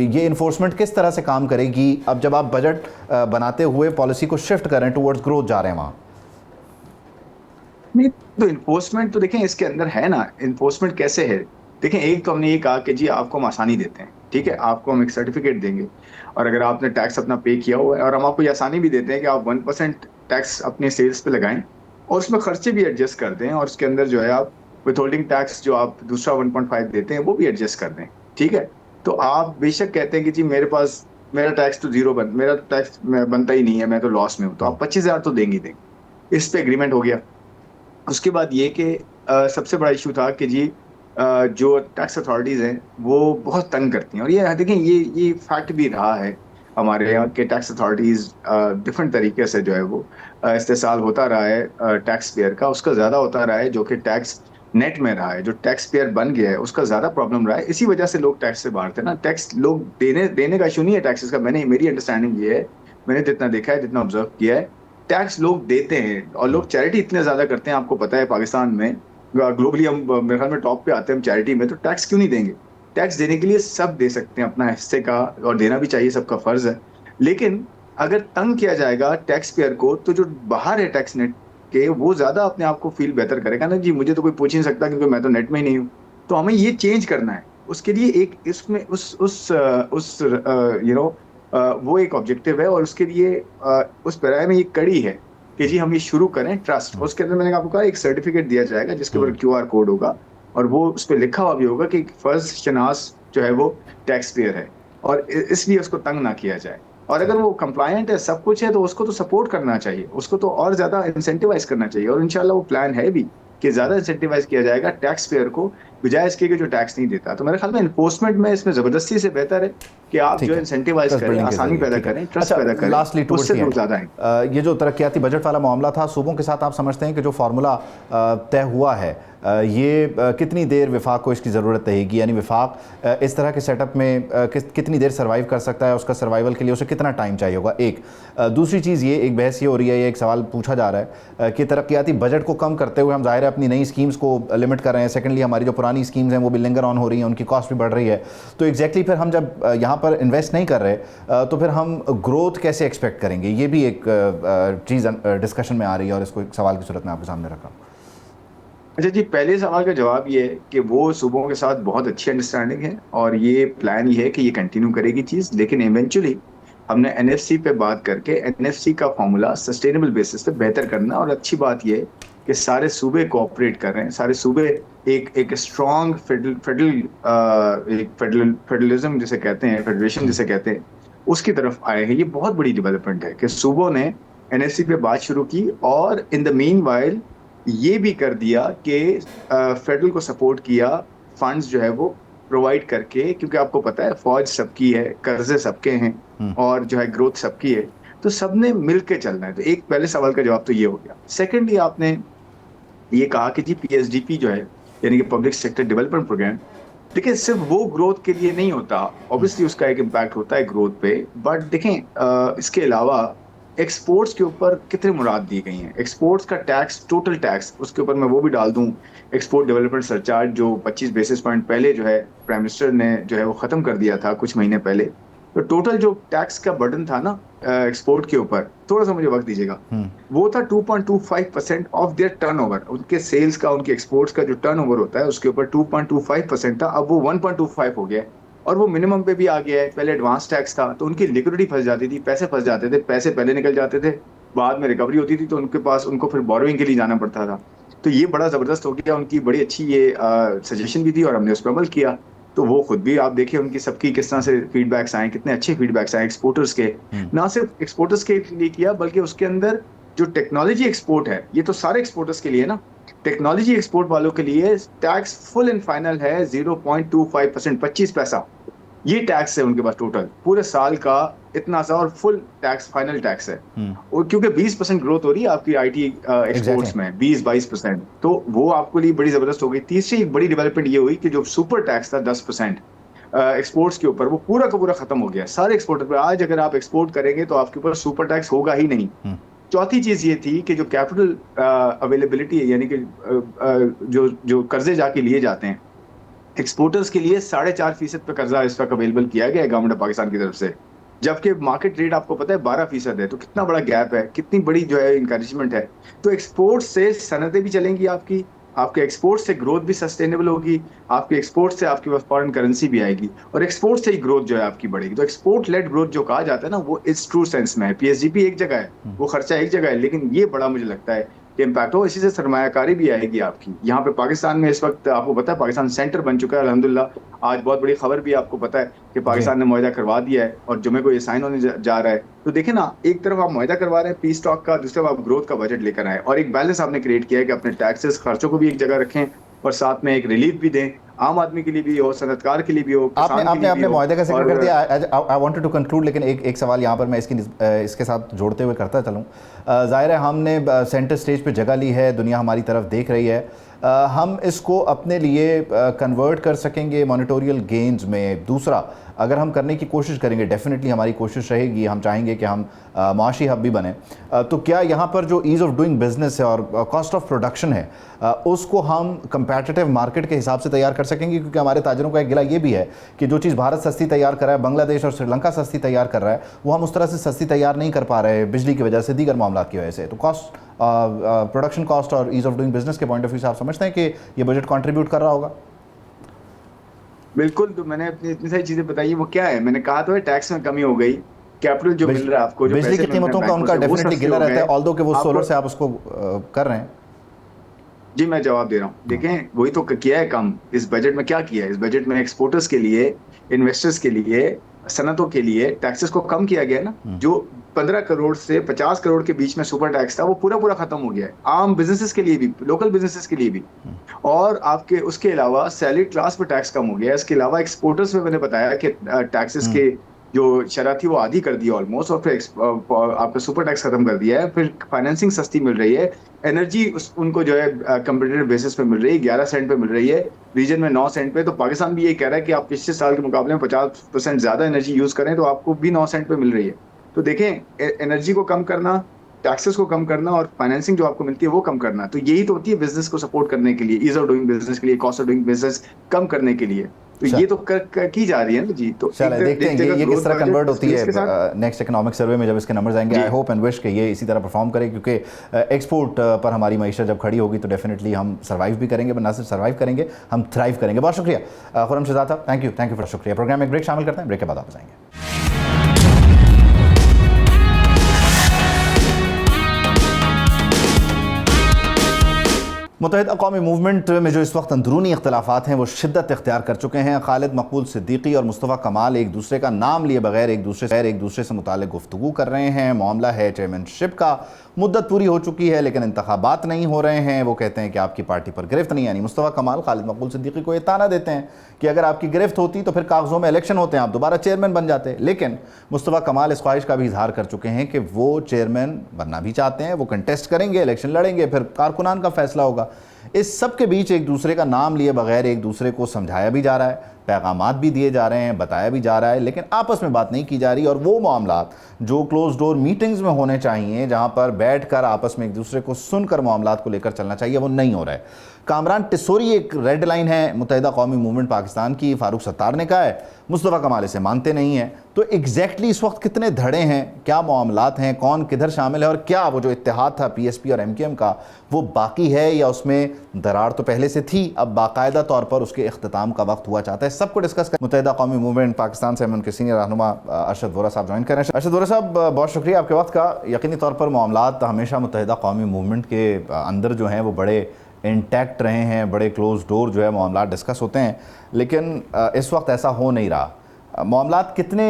ये इन्फोर्समेंट किस तरह से काम करेगी अब जब आप बजट बनाते हुए पॉलिसी को शिफ्ट करें टुवर्ड्स ग्रोथ जा रहे हैं वहां? नहीं, तो इन्फोर्समेंट तो देखें इसके अंदर है ना। इन्फोर्समेंट कैसे है? देखें, एक तो हमने ये कहा कि जी आपको हम आसानी देते हैं, ठीक है, आपको हम एक सर्टिफिकेट देंगे, और अगर आपने टैक्स अपना पे किया हुआ है, और हम आपको ये आसानी भी देते हैं कि आप 1% टैक्स अपने सेल्स पे लगाएं और उसमें खर्चे भी एडजस्ट कर दें, और उसके अंदर जो है आप विथहोल्डिंग टैक्स जो आप दूसरा 1.5 देते हैं वो भी एडजस्ट कर दें, ठीक है। तो आप बेशक कहते हैं कि जी मेरा टैक्स तो जीरो मेरा टैक्स बनता ही नहीं है, मैं तो लॉस में हूँ, तो आप 25,000 तो देंगे। इस पे एग्रीमेंट हो गया। उसके बाद ये कि सबसे बड़ा इशू था कि जी जो टैक्स अथॉरिटीज़ हैं वो बहुत तंग करती हैं, और ये देखें ये फैक्ट भी रहा है हमारे यहाँ के टैक्स अथॉरिटीज़ डिफरेंट तरीके से जो है वो इस्तेसाल होता रहा है टैक्स पेयर का, उसका ज़्यादा होता रहा है जो कि टैक्स नेट में रहा है। जो टैक्स पेयर बन गया है उसका ज़्यादा प्रॉब्लम रहा है, इसी वजह से लोग टैक्स से बाहर थे ना। टैक्स लोग देने का इशू नहीं है टैक्सेस का, मेरी अंडरस्टैंडिंग ये है, मैंने जितना देखा है, जितना ऑब्जर्व किया है, टैक्स लोग देते हैं, और लोग चैरिटी इतने ज्यादा करते हैं। आपको पता है पाकिस्तान में ग्लोबली हम मेरे ख्याल में टॉप पे आते हैं हम चैरिटी में, तो टैक्स क्यों नहीं देंगे? टैक्स देने के लिए सब दे सकते हैं अपना हिस्से का, और देना भी चाहिए, सबका फर्ज है। लेकिन अगर तंग किया जाएगा टैक्स पेयर को, तो जो बाहर है टैक्स नेट के, वो ज्यादा अपने आप को फील बेहतर करेगा ना, जी मुझे तो कोई पूछ ही नहीं सकता क्योंकि मैं तो नेट में ही नहीं हूँ। तो हमें ये चेंज करना है। उसके लिए एक इसमें उस वो एक ऑब्जेक्टिव है, और उसके लिए उस पैराए में ये कड़ी है कि जी हम ये शुरू करें ट्रस्ट। उसके अंदर मैंने आपको कहा एक सर्टिफिकेट दिया जाएगा जिसके ऊपर QR कोड होगा, और वो उस पर लिखा हुआ भी होगा कि फर्ज शनास जो है वो टैक्स पेयर है, और इसलिए उसको तंग ना किया जाए। और अगर वो कंप्लायंट है, सब कुछ है, तो उसको तो सपोर्ट करना चाहिए, उसको तो और ज्यादा इंसेंटिवाइज करना चाहिए, और इंशाल्लाह वो प्लान है भी कि ज्यादा इंसेंटिवाइज किया जाएगा टैक्स पेयर को, बजाय इसके कि जो टैक्स नहीं देता। तो मेरे ख्याल में इन्फोर्समेंट में इसमें जबरदस्ती से बेहतर है कि आप ठीक जो है, इंसेंटिवाइज ट्रस्ट करें, बिल्डिंग के आसानी जरिए, पैदा ठीक है। करें, ट्रस्ट अच्छा, पैदा करें, लास्टली उससे टूवर्ड्स लोग ज्यादा हैं। ये जो तरक्याती बजट वाला मामला था, सूबों के साथ आप समझते हैं कि जो फार्मूला तय हुआ है, ये कितनी देर विफाक को इसकी ज़रूरत रहेगी? यानी विफाक इस तरह के सेटअप में कितनी देर सर्वाइव कर सकता है? उसका सर्वाइवल के लिए उसे कितना टाइम चाहिए होगा? एक दूसरी चीज़, ये एक बहस ये हो रही है, ये एक सवाल पूछा जा रहा है कि तरक्याती बजट को कम करते हुए हम ज़ाहिर है अपनी नई स्कीम्स को लिमिट कर रहे हैं। सेकेंडली, हमारी जो पुरानी स्कीम्स हैं वो भी लिंगर ऑन हो रही हैं, उनकी कॉस्ट भी बढ़ रही है। तो एग्जैक्टली फिर हम जब यहाँ पर इन्वेस्ट नहीं कर रहे तो फिर हम ग्रोथ कैसे एक्सपेक्ट करेंगे? ये भी एक चीज़ डिस्कशन में आ रही है, और इसको एक सवाल की सूरत में आपके सामने रखा। अच्छा जी, पहले सवाल का जवाब ये है कि वो सूबों के साथ बहुत अच्छी अंडरस्टैंडिंग है, और ये प्लान ये है कि ये कंटिन्यू करेगी चीज़। लेकिन इवेंचुअली हमने NFC पे बात करके NFC का फॉर्मूला सस्टेनेबल बेसिस पे बेहतर करना, और अच्छी बात ये है कि सारे सूबे कोऑपरेट कर रहे हैं, सारे सूबे एक स्ट्रॉन्ग फेडरलिज्म जिसे कहते हैं, फेडरेशन जिसे कहते हैं, उसकी तरफ आए हैं। ये बहुत बड़ी डेवलपमेंट है कि सूबों ने NFC पे बात शुरू की, और इन द मीन वाइल ये भी कर दिया कि फेडरल को सपोर्ट किया, फंड्स जो है वो प्रोवाइड करके, क्योंकि आपको पता है फौज सबकी है, कर्जे सबके हैं, और जो है ग्रोथ सबकी है, तो सबने मिल के चलना है। तो एक पहले सवाल का जवाब तो ये हो गया। सेकेंडली, आपने ये कहा कि जी PSDP जो है, यानी कि पब्लिक सेक्टर डेवलपमेंट प्रोग्राम, देखिए सिर्फ वो ग्रोथ के लिए नहीं होता, ऑब्वियसली उसका एक इम्पैक्ट होता है ग्रोथ पे, बट देखें इसके अलावा एक्सपोर्ट्स के ऊपर कितने मुराद दी गई हैं। एक्सपोर्ट्स का टैक्स, टोटल टैक्स, उसके ऊपर मैं वो भी डाल दूं, एक्सपोर्ट डेवलपमेंट सरचार्ज जो 25 बेसिस पॉइंट पहले जो है प्राइम मिनिस्टर ने जो है वो खत्म कर दिया था कुछ महीने पहले। तो टोटल जो टैक्स का बर्डन था ना एक्सपोर्ट के ऊपर, थोड़ा सा मुझे वक्त दीजिएगा, वो था 2.25% ऑफ देयर टर्नओवर। उनके सेल्स का, उनके एक्सपोर्ट्स का जो टर्नओवर होता है उसके ऊपर 2.25% था, अब वो 1.25 हो गया है, और वो मिनिमम पे भी आ गया है। पहले एडवांस टैक्स था, तो उनकी लिक्विडिटी फंस जाती थी, पैसे फंस जाते थे, पैसे पहले निकल जाते थे, बाद में रिकवरी होती थी, तो उनके पास उनको फिर बोरोइंग के लिए जाना पड़ता था। तो ये बड़ा जबरदस्त हो गया। उनकी बड़ी अच्छी ये सजेशन भी थी, और हमने उस पर अमल किया। तो वो खुद भी आप देखिए उनकी सबकी किस तरह से फीडबैक्स आए, कितने अच्छे फीडबैक्स आए एक्सपोर्टर्स के। ना सिर्फ एक्सपोर्टर्स के लिए किया, बल्कि उसके अंदर जो टेक्नोलॉजी एक्सपोर्ट है, ये तो सारे एक्सपोर्टर्स के लिए ना, टेक्नोलॉजी एक्सपोर्ट वालों के लिए टैक्स फुल एंड फाइनल है 0.25%, 25 पैसा। ये टैक्स है उनके पास टोटल पूरे साल का, इतना सा, और फुल टैक्स, फाइनल टैक्स है। और क्योंकि 20% ग्रोथ हो रही है आपकी IT एक्सपोर्ट्स में, 20-22%, तो वो आपके लिए बड़ी जबरदस्त हो गई। तीसरी एक बड़ी डेवलपमेंट ये हुई कि जो सुपर टैक्स था 10% एक्सपोर्ट्स के ऊपर, वो पूरा का पूरा खत्म हो गया सारे एक्सपोर्टर पे। आज अगर आप एक्सपोर्ट करेंगे तो आपके ऊपर सुपर टैक्स होगा ही नहीं। चौथी चीज ये थी कि जो कैपिटल अवेलेबिलिटी है, यानी कि जो कर्जे जाके लिए जाते हैं एक्सपोर्टर्स के लिए, 4.5% पे कर्जा इस वक्त अवेलेबल किया गया है गवर्नमेंट ऑफ पाकिस्तान की तरफ से, जबकि मार्केट रेट आपको पता है 12% है। तो कितना बड़ा गैप है, कितनी बड़ी जो है इंकरेजमेंट है। तो एक्सपोर्ट से सनतें भी चलेंगी आपकी, आपके एक्सपोर्ट से ग्रोथ भी सस्टेनेबल होगी, आपके एक्सपोर्ट से आपके पास फॉरेन करेंसी भी आएगी, और एक्सपोर्ट से ही ग्रोथ जो है आपकी बढ़ेगी। तो एक्सपोर्ट लेड ग्रोथ जो कहा जाता है ना, वो इस ट्रू सेंस में है। PSDP एक जगह है, वो खर्चा एक जगह है, लेकिन ये बड़ा मुझे लगता है इम्पैक्ट हो, इसी से सरमायाकारी भी आएगी आपकी। यहाँ पे पाकिस्तान में इस वक्त आपको पता है पाकिस्तान सेंटर बन चुका है अल्हम्दुलिल्लाह। आज बहुत बड़ी खबर भी आपको पता है कि पाकिस्तान ने मुआहदा करवा दिया है और जुमे को ये साइन होने जा रहा है। तो देखे ना, एक तरफ आप मुआहदा करवा रहे हैं पीस टॉक का, दूसरी तरफ आप ग्रोथ का बजट लेकर आए और एक बैलेंस आपने क्रिएट किया है कि अपने टैक्सेस खर्चों को भी एक जगह रखें और साथ में एक रिलीफ भी दें, आम आदमी के लिए भी हो, सनतकार के लिए भी हो, किसान के लिए भी आपने हो। मुआहदे का जिक्र कर और दिया। आई वांटेड टू कंक्लूड, लेकिन एक सवाल यहाँ पर मैं इसके साथ जोड़ते हुए करता चलूँ। ज़ाहिर है हमने सेंटर स्टेज पे जगह ली है, दुनिया हमारी तरफ देख रही है, हम इसको अपने लिए कन्वर्ट कर सकेंगे मॉनिटोरियल गेन्स में। दूसरा, अगर हम करने की कोशिश करेंगे, डेफिनेटली हमारी कोशिश रहेगी, हम चाहेंगे कि हम माशी हब भी बने, तो क्या यहाँ पर जो ईज़ ऑफ डूइंग बिजनेस है और कॉस्ट ऑफ प्रोडक्शन है उसको हम कंपेटिटिव मार्केट के हिसाब से तैयार कर सकेंगे? क्योंकि हमारे ताजरों का एक गिला ये भी है कि जो चीज़ भारत सस्ती तैयार कर रहा है, बांग्लादेश और श्रीलंका सस्ती तैयार कर रहा है, वो हम उस तरह से सस्ती तैयार नहीं कर पा रहे बिजली की वजह से, दीगर मामला की वजह से। तो कॉस्ट, प्रोडक्शन कॉस्ट और ईज़ ऑफ डूइंग बिजनेस के पॉइंट ऑफ व्यू से आप समझते हैं कि ये बजट कंट्रीब्यूट कर रहा होगा? बिल्कुल, तो मैंने अपनी इतनी सारी चीजें बताई, वो क्या है, मैंने कहा तो है टैक्स में कमी हो गई, कैपिटल जो मिल रहा है आपको, जो बिजली पैसे की कीमतों का उनका डेफिनेटली गिला रहता है, ऑल्दो कि वो सोलर से आप उसको कर रहे हैं। जी मैं जवाब दे रहा हूँ। देखें, वही तो किया है कम इस बजट में। क्या किया है इस बजट में? एक्सपोर्टर्स के लिए, इन्वेस्टर्स के लिए, सनतों के लिए टैक्सेस को कम किया गया ना। जो 15 करोड़ से 50 करोड़ के बीच में सुपर टैक्स था, वो पूरा पूरा खत्म हो गया है, आम बिजनेसेस के लिए भी, लोकल बिजनेसेस के लिए भी। और आपके उसके अलावा सैलरी क्लास पे टैक्स कम हो गया है। इसके अलावा एक्सपोर्टर्स में मैंने बताया कि टैक्सेस के जो शरह थी वो आधी कर दी ऑलमोस्ट, और फिर आपका सुपर टैक्स खत्म कर दिया है। फिर फाइनेंसिंग सस्ती मिल रही है, एनर्जी उनको जो है कंपेटिटिव बेसिस पे मिल रही है, 11 सेंट पे मिल रही है, रीजन में 9 सेंट पे। तो पाकिस्तान भी यही कह रहा है कि आप पिछले साल के मुकाबले में 50% ज्यादा एनर्जी यूज करें तो आपको भी 9 सेंट पे मिल रही है। तो देखें, एनर्जी को कम करना, टैक्सेस को कम करना और फाइनेंसिंग जो आपको मिलती है वो कम करना, तो यही तो होती है बिजनेस को सपोर्ट करने के लिए, ईज ऑफ डूइंग बिजनेस के लिए, कॉस्ट ऑफ डूइंग बिजनेस कम करने के लिए। तो ये तो की जा रही है ना जी। तो चलिए देखते हैं ये किस तरह कन्वर्ट होती है नेक्स्ट इकोनॉमिक सर्वे में जब इसके नंबर्स आएंगे। आई होप एंड विश कि ये इसी तरह परफॉर्म करे, क्योंकि एक्सपोर्ट पर हमारी मईशत जब खड़ी होगी तो डेफिनेटली हम सर्वाइव भी करेंगे, ना सिर्फ सर्वाइव करेंगे, हम थ्राइव करेंगे। बहुत शुक्रिया खुर्रम शहजाद साहब, थैंक यू फॉर शुक्रिया। प्रोग्राम में एक ब्रेक शामिल करते हैं, ब्रेक के बाद वापस आएंगे। मुत्तहिदा कौमी मूवमेंट में जो इस वक्त अंदरूनी इख्तलाफात हैं वो शिद्दत इख्तियार कर चुके हैं। खालिद मकबूल सिद्दीकी और मुस्तफ़ा कमाल एक दूसरे का नाम लिए बगैर एक दूसरे से मुताल्लिक़ गुफ्तगू कर रहे हैं। मामला है चेयरमैनशिप का, मुद्दत पूरी हो चुकी है लेकिन इंतखाबात नहीं हो रहे हैं। वो कहते हैं कि आपकी पार्टी पर गिरफ्त नहीं, यानी मुस्तफ़ा कमाल खालिद मकबूल सिद्दीकी को ये ताना देते हैं कि अगर आपकी गिरफ्त होती तो फिर कागज़ों में इलेक्शन होते हैं, आप दोबारा चेयरमैन बन जाते। लेकिन मुस्तफ़ा कमाल इस ख्वाहिश का भी इजहार कर चुके हैं कि वो चेयरमैन बनना भी चाहते हैं, वो कंटेस्ट करेंगे, इलेक्शन लड़ेंगे, फिर कारकुनान का फैसला होगा। इस सब के बीच एक दूसरे का नाम लिए बगैर एक दूसरे को समझाया भी जा रहा है, पैगामात भी दिए जा रहे हैं, बताया भी जा रहा है, लेकिन आपस में बात नहीं की जा रही। और वो मामलात जो क्लोज डोर मीटिंग्स में होने चाहिए, जहां पर बैठकर आपस में एक दूसरे को सुनकर मामलात को लेकर चलना चाहिए, वो नहीं हो रहा है। कामरान टिस्सोरी एक रेड लाइन है मुत्तहिदा कौमी मूवमेंट पाकिस्तान की, फारूक सत्तार ने कहा है, मुस्तफ़ा कमाल इसे मानते नहीं हैं। तो एग्जैक्टली इस वक्त कितने धड़े हैं, क्या मामलात हैं, कौन किधर शामिल है, और क्या वो जो इत्तेहाद था PSP और MKM का वो बाकी है या उसमें दरार तो पहले से थी, अब बाकायदा तौर पर उसके इख्तिताम का वक्त हुआ चाहता है। सबको डिस्कस कर मुत्तहिदा कौमी मूवमेंट पाकिस्तान से हम उनके सीनियर रहनुमा अरशद वोरा साहब ज्वाइन करें। अरशद वोरा साहब, बहुत शुक्रिया आपके वक्त का। यकीनी तौर पर मामलात हमेशा मुत्तहिदा कौमी मूवमेंट के अंदर जो हैं वो बड़े इंटैक्ट रहे हैं, बड़े क्लोज डोर जो है मामला डिस्कस होते हैं, लेकिन इस वक्त ऐसा हो नहीं रहा। मामलात कितने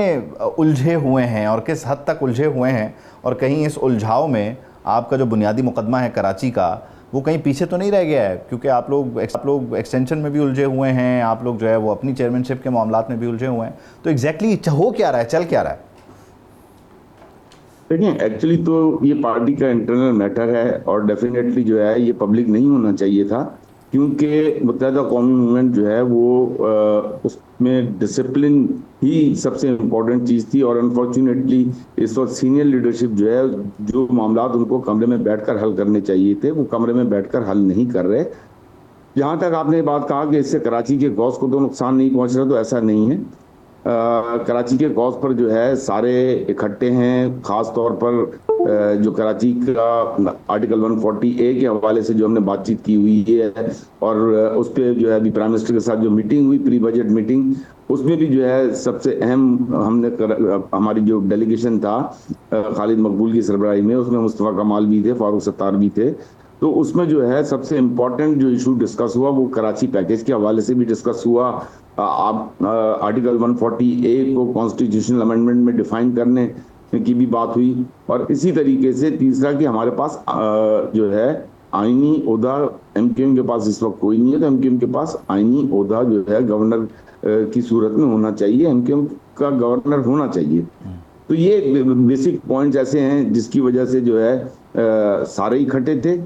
उलझे हुए हैं और किस हद तक उलझे हुए हैं, और कहीं इस उलझाव में आपका जो बुनियादी मुकदमा है कराची का वो कहीं पीछे तो नहीं रह गया है? क्योंकि आप लोग एक्सटेंशन में भी उलझे हुए हैं, आप लोग जो है वो अपनी चेयरमैनशिप के मामलात में भी उलझे हुए हैं, तो एग्जैक्टली हो क्या रहा है, चल क्या रहा है? देखिए, एक्चुअली तो ये पार्टी का इंटरनल मैटर है और डेफिनेटली जो है ये पब्लिक नहीं होना चाहिए था, क्योंकि मुत्तहिदा कौमी मूवमेंट जो है वो उसमें डिसिप्लिन ही सबसे इम्पोर्टेंट चीज़ थी। और अनफॉर्चुनेटली इस वक्त सीनियर लीडरशिप जो है, जो मामलात उनको कमरे में बैठकर हल करने चाहिए थे वो कमरे में बैठकर हल नहीं कर रहे। जहाँ तक आपने बात कहा कि इससे कराची के गौस को तो नुकसान नहीं पहुँच रहा, तो ऐसा नहीं है। कराची के गौस पर जो है सारे इकट्ठे हैं, ख़ास तौर पर जो कराची का आर्टिकल 140A के हवाले से जो हमने बातचीत की हुई है, और उस पर जो है अभी प्राइम मिनिस्टर के साथ जो मीटिंग हुई, प्री बजट मीटिंग, उसमें भी जो है सबसे अहम हमारी जो डेलीगेशन था खालिद मकबूल की सरबराही में, उसमें मुस्तफ़ा कमाल भी थे, फारूक सत्तार भी थे, तो उसमें जो है सबसे इम्पोर्टेंट जो इशू डिस्कस हुआ वो कराची पैकेज के हवाले से भी डिस्कस हुआ। आप आर्टिकल 140A को कॉन्स्टिट्यूशनल अमेंडमेंट में डिफाइन करने की भी बात हुई। और इसी तरीके से तीसरा कि हमारे पास जो है आईनी ओहदा एमक्यूएम के पास इस वक्त कोई नहीं है, तो एमक्यूएम के पास आईनी ओहदा जो है गवर्नर की सूरत में होना चाहिए, एमक्यूएम का गवर्नर होना चाहिए। तो ये बेसिक पॉइंट्स ऐसे हैं जिसकी वजह से जो है सारे इकट्ठे थे।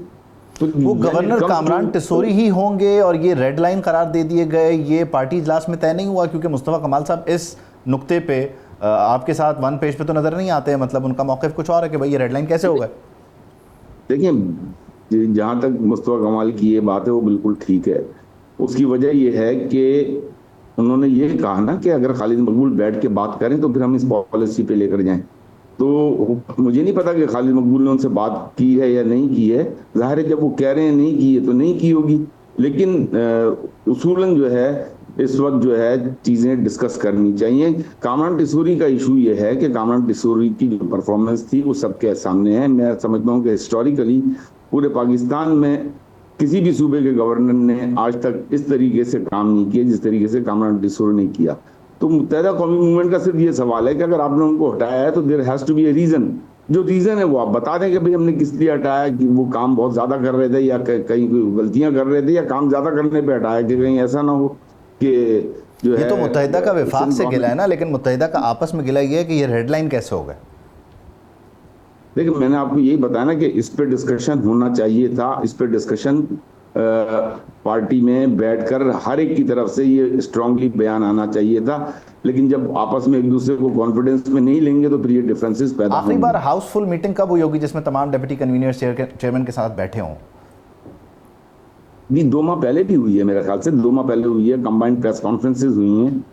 तो वो गवर्नर कामरान टिसोरी ही होंगे और ये रेड लाइन करार दे दिए गए, ये पार्टी इजलास में तय नहीं हुआ? क्योंकि मुस्तफ़ा कमाल साहब इस नुक्ते पे आपके साथ वन पेज पे तो नज़र नहीं आते हैं, मतलब उनका मौक़िफ़ कुछ और है कि भाई ये रेड लाइन कैसे होगा? देखिए, जहाँ तक मुस्तफ़ा कमाल की ये बात है वो बिल्कुल ठीक है। उसकी वजह ये है कि उन्होंने ये कहा ना कि अगर खालिद मकबूल बैठ के बात करें तो फिर हम इस पॉलिसी पे लेकर जाएं। तो मुझे नहीं पता कि खालिद मकबूल ने उनसे बात की है या नहीं की है। जाहिर है जब वो कह रहे हैं नहीं की है तो नहीं की होगी, लेकिन उसूलन जो है इस वक्त जो है चीज़ें डिस्कस करनी चाहिए। कामरान टिसोरी का इशू ये है कि कामरान टिसोरी की जो परफॉर्मेंस थी वो सबके सामने है। मैं समझता हूँ कि हिस्टोरिकली पूरे पाकिस्तान में किसी भी सूबे के गवर्नर ने आज तक इस तरीके से काम नहीं किया जिस तरीके से कामरान टिसोरी ने किया। तो मुत्तहिदा कौमी मूवमेंट का सिर्फ ये सवाल है कि अगर आपने उनको हटाया है तो there has to be a reason. जो रीजन है वो आप बता दें कि भाई हमने किस लिए हटाया, कि वो काम बहुत ज्यादा कर रहे थे या कहीं कोई गलतियां कर रहे थे या काम ज्यादा करने पे हटाया, कि कहीं ऐसा ना हो कि जो ये है तो मुत्तहिदा का विफाक से गिला है ना, लेकिन मुत्तहिदा का आपस में गिला ये है कि ये रेड लाइन कैसे हो गए? देखिए, मैंने आपको यही बताया ना कि इस पे डिस्कशन होना चाहिए था। इस पे डिस्कशन पार्टी में बैठकर हर एक की तरफ से ये स्ट्रांगली बयान आना चाहिए था, लेकिन जब आपस में एक दूसरे को कॉन्फिडेंस में नहीं लेंगे तो फिर ये डिफरेंसेस पैदा होंगे। आखिरी बार हाउसफुल मीटिंग कब हुई होगी जिसमें तमाम डिप्टी कन्वीनर्स चेयरमैन के साथ बैठे हों? भी 2 माह पहले भी हुई है, मेरे ख्याल से 2 माह पहले हुई है, कंबाइंड प्रेस कॉन्फ्रेंसेस हुई हैं।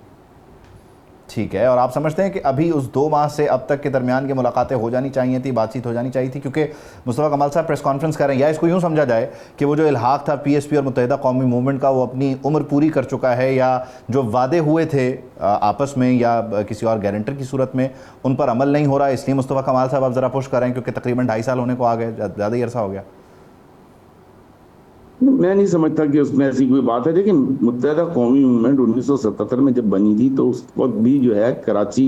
ठीक है, और आप समझते हैं कि अभी उस 2 माह से अब तक के दरमियान की मुलाकातें हो जानी चाहिए थी, बातचीत हो जानी चाहिए थी? क्योंकि मुस्तफ़ा कमाल साहब प्रेस कॉन्फ्रेंस कर रहे हैं, या इसको यूँ समझा जाए कि वो जो इल्हाक था पीएसपी और मुत्तहिदा कौमी मूवमेंट का वो अपनी उम्र पूरी कर चुका है, या जो वादे हुए थे आपस में या किसी और गारंटर की सूरत में उन पर अमल नहीं हो रहा, इसलिए मुस्तफ़ा कमाल साहब अब ज़रा पुश कर रहे हैं क्योंकि तकरीबन 2.5 साल होने को आ गए, ज़्यादा ही अरसा हो गया? मैं नहीं समझता कि उसमें ऐसी कोई बात है। लेकिन मुत्तहिदा कौमी मूवमेंट 1977 में जब बनी थी तो उस वक्त भी जो है कराची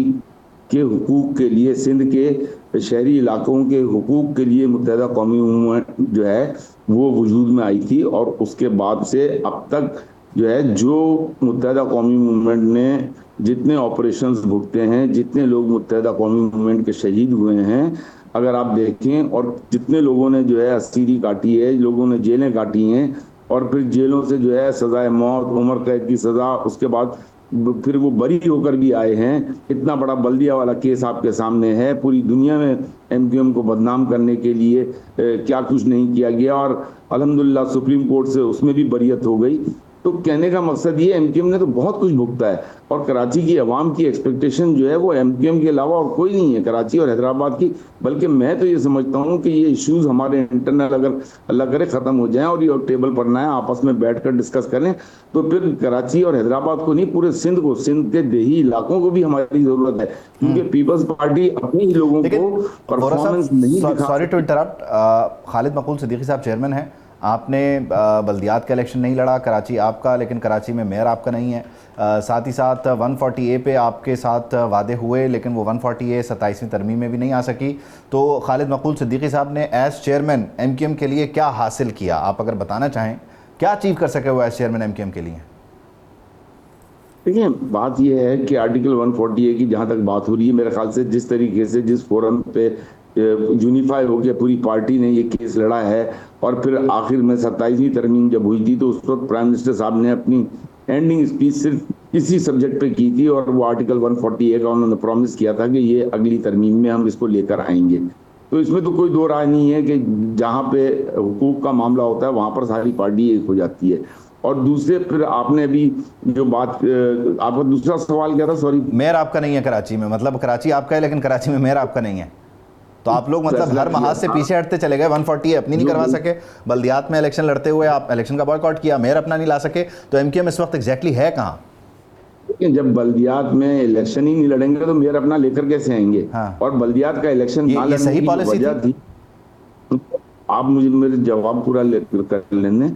के हुकूक के लिए, सिंध के शहरी इलाकों के हुकूक के लिए मुत्तहिदा कौमी मूवमेंट जो है वो वजूद में आई थी। और उसके बाद से अब तक जो है जो मुत्तहिदा कौमी मूवमेंट ने जितने ऑपरेशंस भुगते हैं, जितने लोग मुत्तहिदा कौमी मूवमेंट के शहीद हुए हैं, अगर आप देखें, और जितने लोगों ने जो है अस्सीरी काटी है, लोगों ने जेलें काटी हैं और फिर जेलों से जो है सजाए मौत, उम्र कैद की सजा, उसके बाद फिर वो बरी होकर भी आए हैं। इतना बड़ा बल्दिया वाला केस आपके सामने है। पूरी दुनिया में एमक्यूएम को बदनाम करने के लिए क्या कुछ नहीं किया गया, और अल्हम्दुलिल्लाह सुप्रीम कोर्ट से उसमें भी बरियत हो गई। तो कहने का मकसद ये, एमक्यूएम ने तो बहुत कुछ भुगता है और कराची की आवाम की एक्सपेक्टेशन जो है वो एमक्यूएम के अलावा और कोई नहीं है कराची और हैदराबाद की। बल्कि मैं तो ये समझता हूँ कि ये इश्यूज हमारे इंटरनल अगर अल्लाह करे ख़त्म हो जाएं और ये टेबल पर ना आपस में बैठकर डिस्कस करें, तो फिर कराची और हैदराबाद को नहीं, पूरे सिंध को, सिंध के देही इलाकों को भी हमारी ज़रूरत है, क्योंकि पीपल्स पार्टी अपने ही लोगों को परफॉर्मेंस नहीं दिखा। सॉरी टू इंटरप्ट, खालिद मकबूल सिद्दीकी साहब चेयरमैन हैं, आपने बल्दियात का इलेक्शन नहीं लड़ा, कराची आपका, लेकिन कराची में मेयर आपका नहीं है। साथ ही साथ 140A पे आपके साथ वादे हुए, लेकिन वो 140A 27वीं तरमीम में भी नहीं आ सकी। तो खालिद मकबूल सिद्दीकी साहब ने एज चेयरमैन एमक्यूएम के लिए क्या हासिल किया, आप अगर बताना चाहें, क्या अचीव कर सके वो एज चेयरमैन एमक्यूएम के लिए? देखिए, बात यह है कि आर्टिकल 140A की जहाँ तक बात हो रही है, मेरे ख्याल से जिस तरीके से जिस फोरम पे यूनिफाई हो गया पूरी पार्टी ने ये केस लड़ा है, और फिर आखिर में 27वीं तरमीम जब हुई थी तो उस वक्त प्राइम मिनिस्टर साहब ने अपनी एंडिंग स्पीच सिर्फ इसी सब्जेक्ट पे की थी, और वो आर्टिकल 140A का उन्होंने प्रॉमिस किया था कि ये अगली तरमीम में हम इसको लेकर आएंगे। तो इसमें तो कोई दो राय नहीं है कि जहाँ पे हुकूक का मामला होता है वहाँ पर सारी पार्टी एक हो जाती है। और दूसरे, फिर आपने अभी जो बात, आपका दूसरा सवाल क्या था? सॉरी, मेयर आपका नहीं है कराची में, मतलब कराची आपका है लेकिन कराची में मेयर आपका नहीं है, तो आप लोग मतलब हर महाज से पीछे हटते चले गए। 140A अपनी नहीं करवा सके, बल्दियात में इलेक्शन लड़ते हुए आप इलेक्शन का बॉयकॉट किया, मेयर अपना नहीं ला सके, तो एमक्यूएम इस वक्त एग्जैक्टली है कहाँ? जब बल्दियात में इलेक्शन ही नहीं लड़ेंगे तो मेयर अपना लेकर कैसे आएंगे? हाँ। और बल्दियात का इलेक्शन ये सही पॉलिसी थी? आप मुझे मेरे जवाब पूरा कर लेने।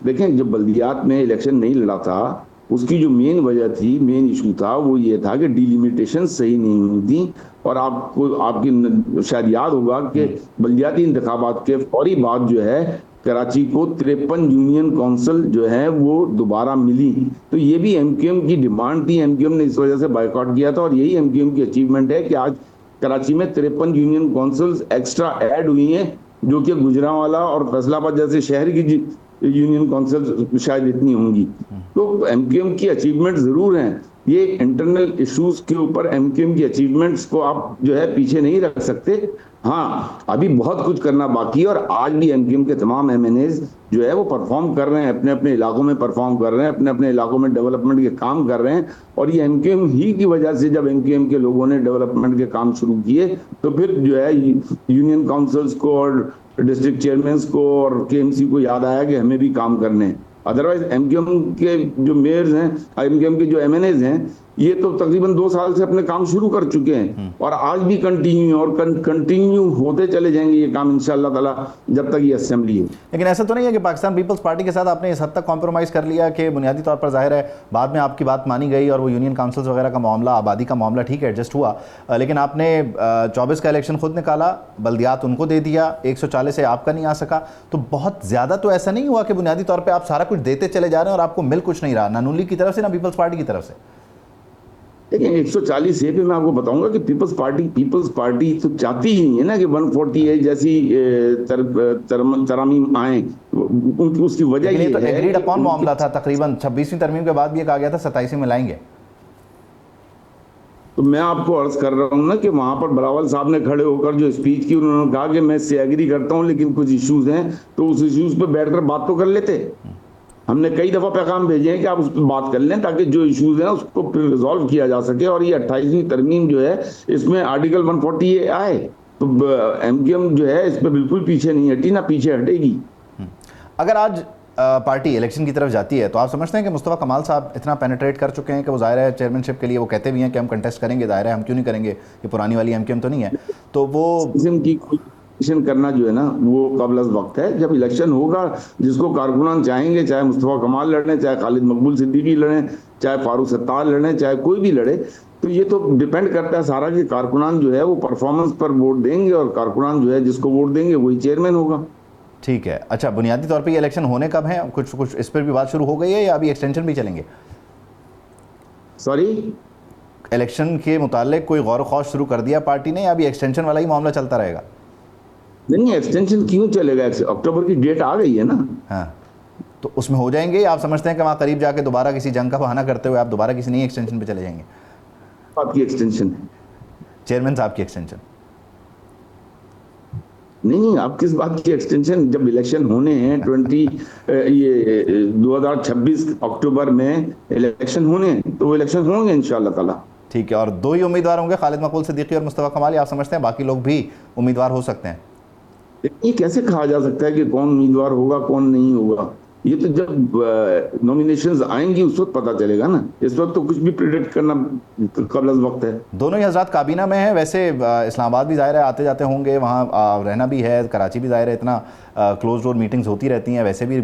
देखें, जब बल्दियात में इलेक्शन नहीं लड़ा था, उसकी जो मेन वजह थी, मेन इशू था, वो ये था कि डिलिमिटेशन सही नहीं हुई थी। और आपको आपकी शायद याद होगा कि बल्दियाती इंतखाबात के फौरी बाद जो है कराची को 53 यूनियन काउंसिल जो है वो दोबारा मिली। तो ये भी एमक्यूएम की डिमांड थी, एमक्यूएम ने इस वजह से बायकॉट किया था, और यही एमक्यूएम की अचीवमेंट है कि आज कराची में 53 यूनियन काउंसिल्स एक्स्ट्रा ऐड हुई हैं, जो कि गुजरांवाला और फैसलाबाद जैसे शहर की यूनियन काउंसिल शायद इतनी होंगी। तो एमक्यूएम की अचीवमेंट जरूर हैं। ये इंटरनल इश्यूज के ऊपर एमक्यूएम की अचीवमेंट्स को आप जो है पीछे नहीं रख सकते। हाँ, अभी बहुत कुछ करना बाकी है, और आज भी एमक्यूएम के तमाम एमएनएज जो है वो परफॉर्म कर रहे हैं, अपने अपने इलाकों में परफॉर्म कर रहे हैं, अपने अपने इलाकों में डेवलपमेंट के काम कर रहे हैं। और ये एमक्यूएम ही की वजह से, जब एमक्यूएम के लोगों ने डेवलपमेंट के काम शुरू किए, तो फिर जो है यूनियन काउंसिल्स को और डिस्ट्रिक्ट चेयरमैन को और केएमसी को याद आया कि हमें भी काम करने हैं। अदरवाइज एमक्यूएम के जो मेयर्स हैं, एमक्यूएम के जो एमएनएज हैं, ये तो तकरीबन 2 साल से अपने काम शुरू कर चुके हैं, और आज भी कंटिन्यू और कंटिन्यू होते चले जाएंगे ये काम इंशाअल्लाह ताला, जब तक ये असेंबली है। लेकिन ऐसा तो नहीं है कि पाकिस्तान पीपल्स पार्टी के साथ आपने इस हद तक कॉम्प्रोमाइज़ कर लिया कि बुनियादी तौर पर जाहिर है बाद में आपकी बात मानी गई और वो यूनियन काउंसिल्स वगैरह का मामला, आबादी का मामला ठीक है एडजस्ट हुआ, लेकिन आपने 24 का इलेक्शन खुद निकाला, बल्दियात उनको दे दिया, 140 से आपका नहीं आ सका। तो बहुत ज़्यादा तो ऐसा नहीं हुआ कि बुनियादी तौर पर आप सारा कुछ देते चले जा रहे हैं और आपको मिल कुछ नहीं रहा, ना नून लीग की तरफ से ना पीपल्स पार्टी की तरफ से? देखिए, 140 ए पे मैं आपको बताऊंगा कि पीपल्स पार्टी तो चाहती ही नहीं है ना कि 148 जैसी तरामीम आए। उसकी वजह ये तो है एग्रीड अपॉन मामला था, तकरीबन 26वीं तरमीम के बाद भी ये कहा गया था 27वीं में लाएंगे। तो मैं आपको अर्ज कर रहा हूँ ना कि वहां पर बिलावल साहब ने खड़े होकर जो स्पीच की, उन्होंने कहा कि मैं इससे एग्री करता हूँ, लेकिन कुछ इश्यूज हैं, तो उस इश्यूज पे बैठकर बात तो कर लेते। हमने कई दफा पैगाम भेजे हैं कि आप उस पर बात कर लें, ताकि जो इश्यूज हैं उसको फिर रिजॉल्व किया जा सके, और ये 28वीं तरमीम जो है इसमें आर्टिकल 140 आए। तो एमक्यूएम जो है इस पर बिल्कुल पीछे नहीं हटी, ना पीछे हटेगी। अगर आज पार्टी इलेक्शन की तरफ जाती है तो आप समझते हैं कि मुस्तफ़ा कमाल साहब इतना पेनिट्रेट कर चुके हैं कि वो ज़ाहिर है चेयरमैनशिप के लिए वो कहते भी हैं कि हम कंटेस्ट करेंगे, ज़ाहिर है हम क्यों नहीं करेंगे, ये पुरानी वाली एमक्यूएम तो नहीं है, तो वो इलेक्शन करना जो है ना वो कबल वक्त है। जब इलेक्शन होगा, जिसको कारकुनान चाहेंगे, चाहे मुस्तफ़ा कमाल लड़े, चाहे खालिद मकबूल सिद्दीकी लड़े, चाहे फारूक सत्तार लड़े, चाहे कोई भी लड़े, तो ये तो डिपेंड करता है सारा कि कारकुनान जो है वो परफॉर्मेंस पर वोट देंगे, और कारकुनान जो है जिसको वोट देंगे वही चेयरमैन होगा। ठीक है। अच्छा, बुनियादी तौर पे ये इलेक्शन होने कब है? कुछ इस पर भी बात शुरू हो गई है या अभी एक्सटेंशन भी चलेंगे? सॉरी, इलेक्शन के मुताल्लिक कोई गौर ख्वाश शुरू कर दिया पार्टी ने या अभी एक्सटेंशन वाला ही मामला चलता रहेगा? नहीं, एक्सटेंशन क्यों चलेगा? अक्टूबर की डेट आ गई है ना। हाँ, तो उसमें हो जाएंगे। आप समझते हैं कि वहाँ करीब जाके दोबारा किसी जंग का बहाना करते हुए आप दोबारा किसी नई एक्सटेंशन पे चले जाएंगे? आपकी एक्सटेंशन, चेयरमैन साहब की एक्सटेंशन? नहीं, आप किस बात की एक्सटेंशन? जब इलेक्शन होने हैं 2026 अक्टूबर में इलेक्शन होने हैं, तो वो इलेक्शन होंगे इंशाअल्लाह ताला। ठीक है। और 2 ही उम्मीदवार होंगे, खालिद मकबूल सिद्दीकी और मुस्तफ़ा कमाल, आप समझते हैं बाकी लोग भी उम्मीदवार हो सकते हैं? ये कैसे कहा जा सकता है कि कौन उम्मीदवार होगा कौन नहीं होगा? ये तो जब नॉमिनेशंस आएंगी उस वक्त पता चलेगा ना। इस वक्त तो कुछ भी प्रिडिक्ट करना कबल वक्त है। दोनों ही हजरात काबीना में हैं। वैसे इस्लामाबाद भी ज़ाहिर है आते जाते होंगे, वहाँ रहना भी है, कराची भी ज़ाहिर है इतना क्लोज डोर मीटिंग्स होती रहती हैं, वैसे भी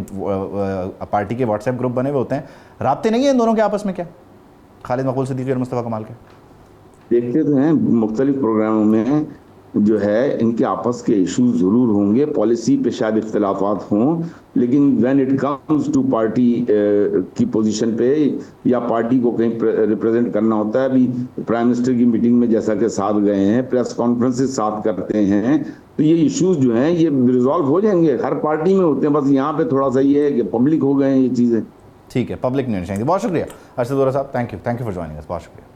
पार्टी के व्हाट्सएप ग्रुप बने हुए होते हैं। राब्ते नहीं है इन दोनों के आपस में क्या, खालिद मकबूल सिद्दीकी और मुस्तफ़ा कमाल के? देखते तो हैं मुख्तलिफ प्रोग्रामों में जो है इनके आपस के इश्यूज जरूर होंगे, पॉलिसी पे शायद इख्तलाफात हों, लेकिन when it comes to party की पोजीशन पे या पार्टी को कहीं रिप्रेजेंट करना होता है, अभी प्राइम मिनिस्टर की मीटिंग में जैसा कि साथ गए हैं, प्रेस कॉन्फ्रेंसेस साथ करते हैं, तो ये इश्यूज जो हैं ये रिजॉल्व हो जाएंगे। हर पार्टी में होते हैं, बस यहाँ पे थोड़ा सा ये है कि पब्लिक हो गए हैं ये चीज़ें। ठीक है, पब्लिक नहीं होनी चाहिए। बहुत शुक्रिया अरशद वोरा साहब, thank you for joining us, बहुत शुक्रिया।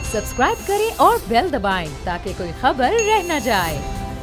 सब्सक्राइब करें और बेल दबाएं ताकि कोई खबर रह न जाए।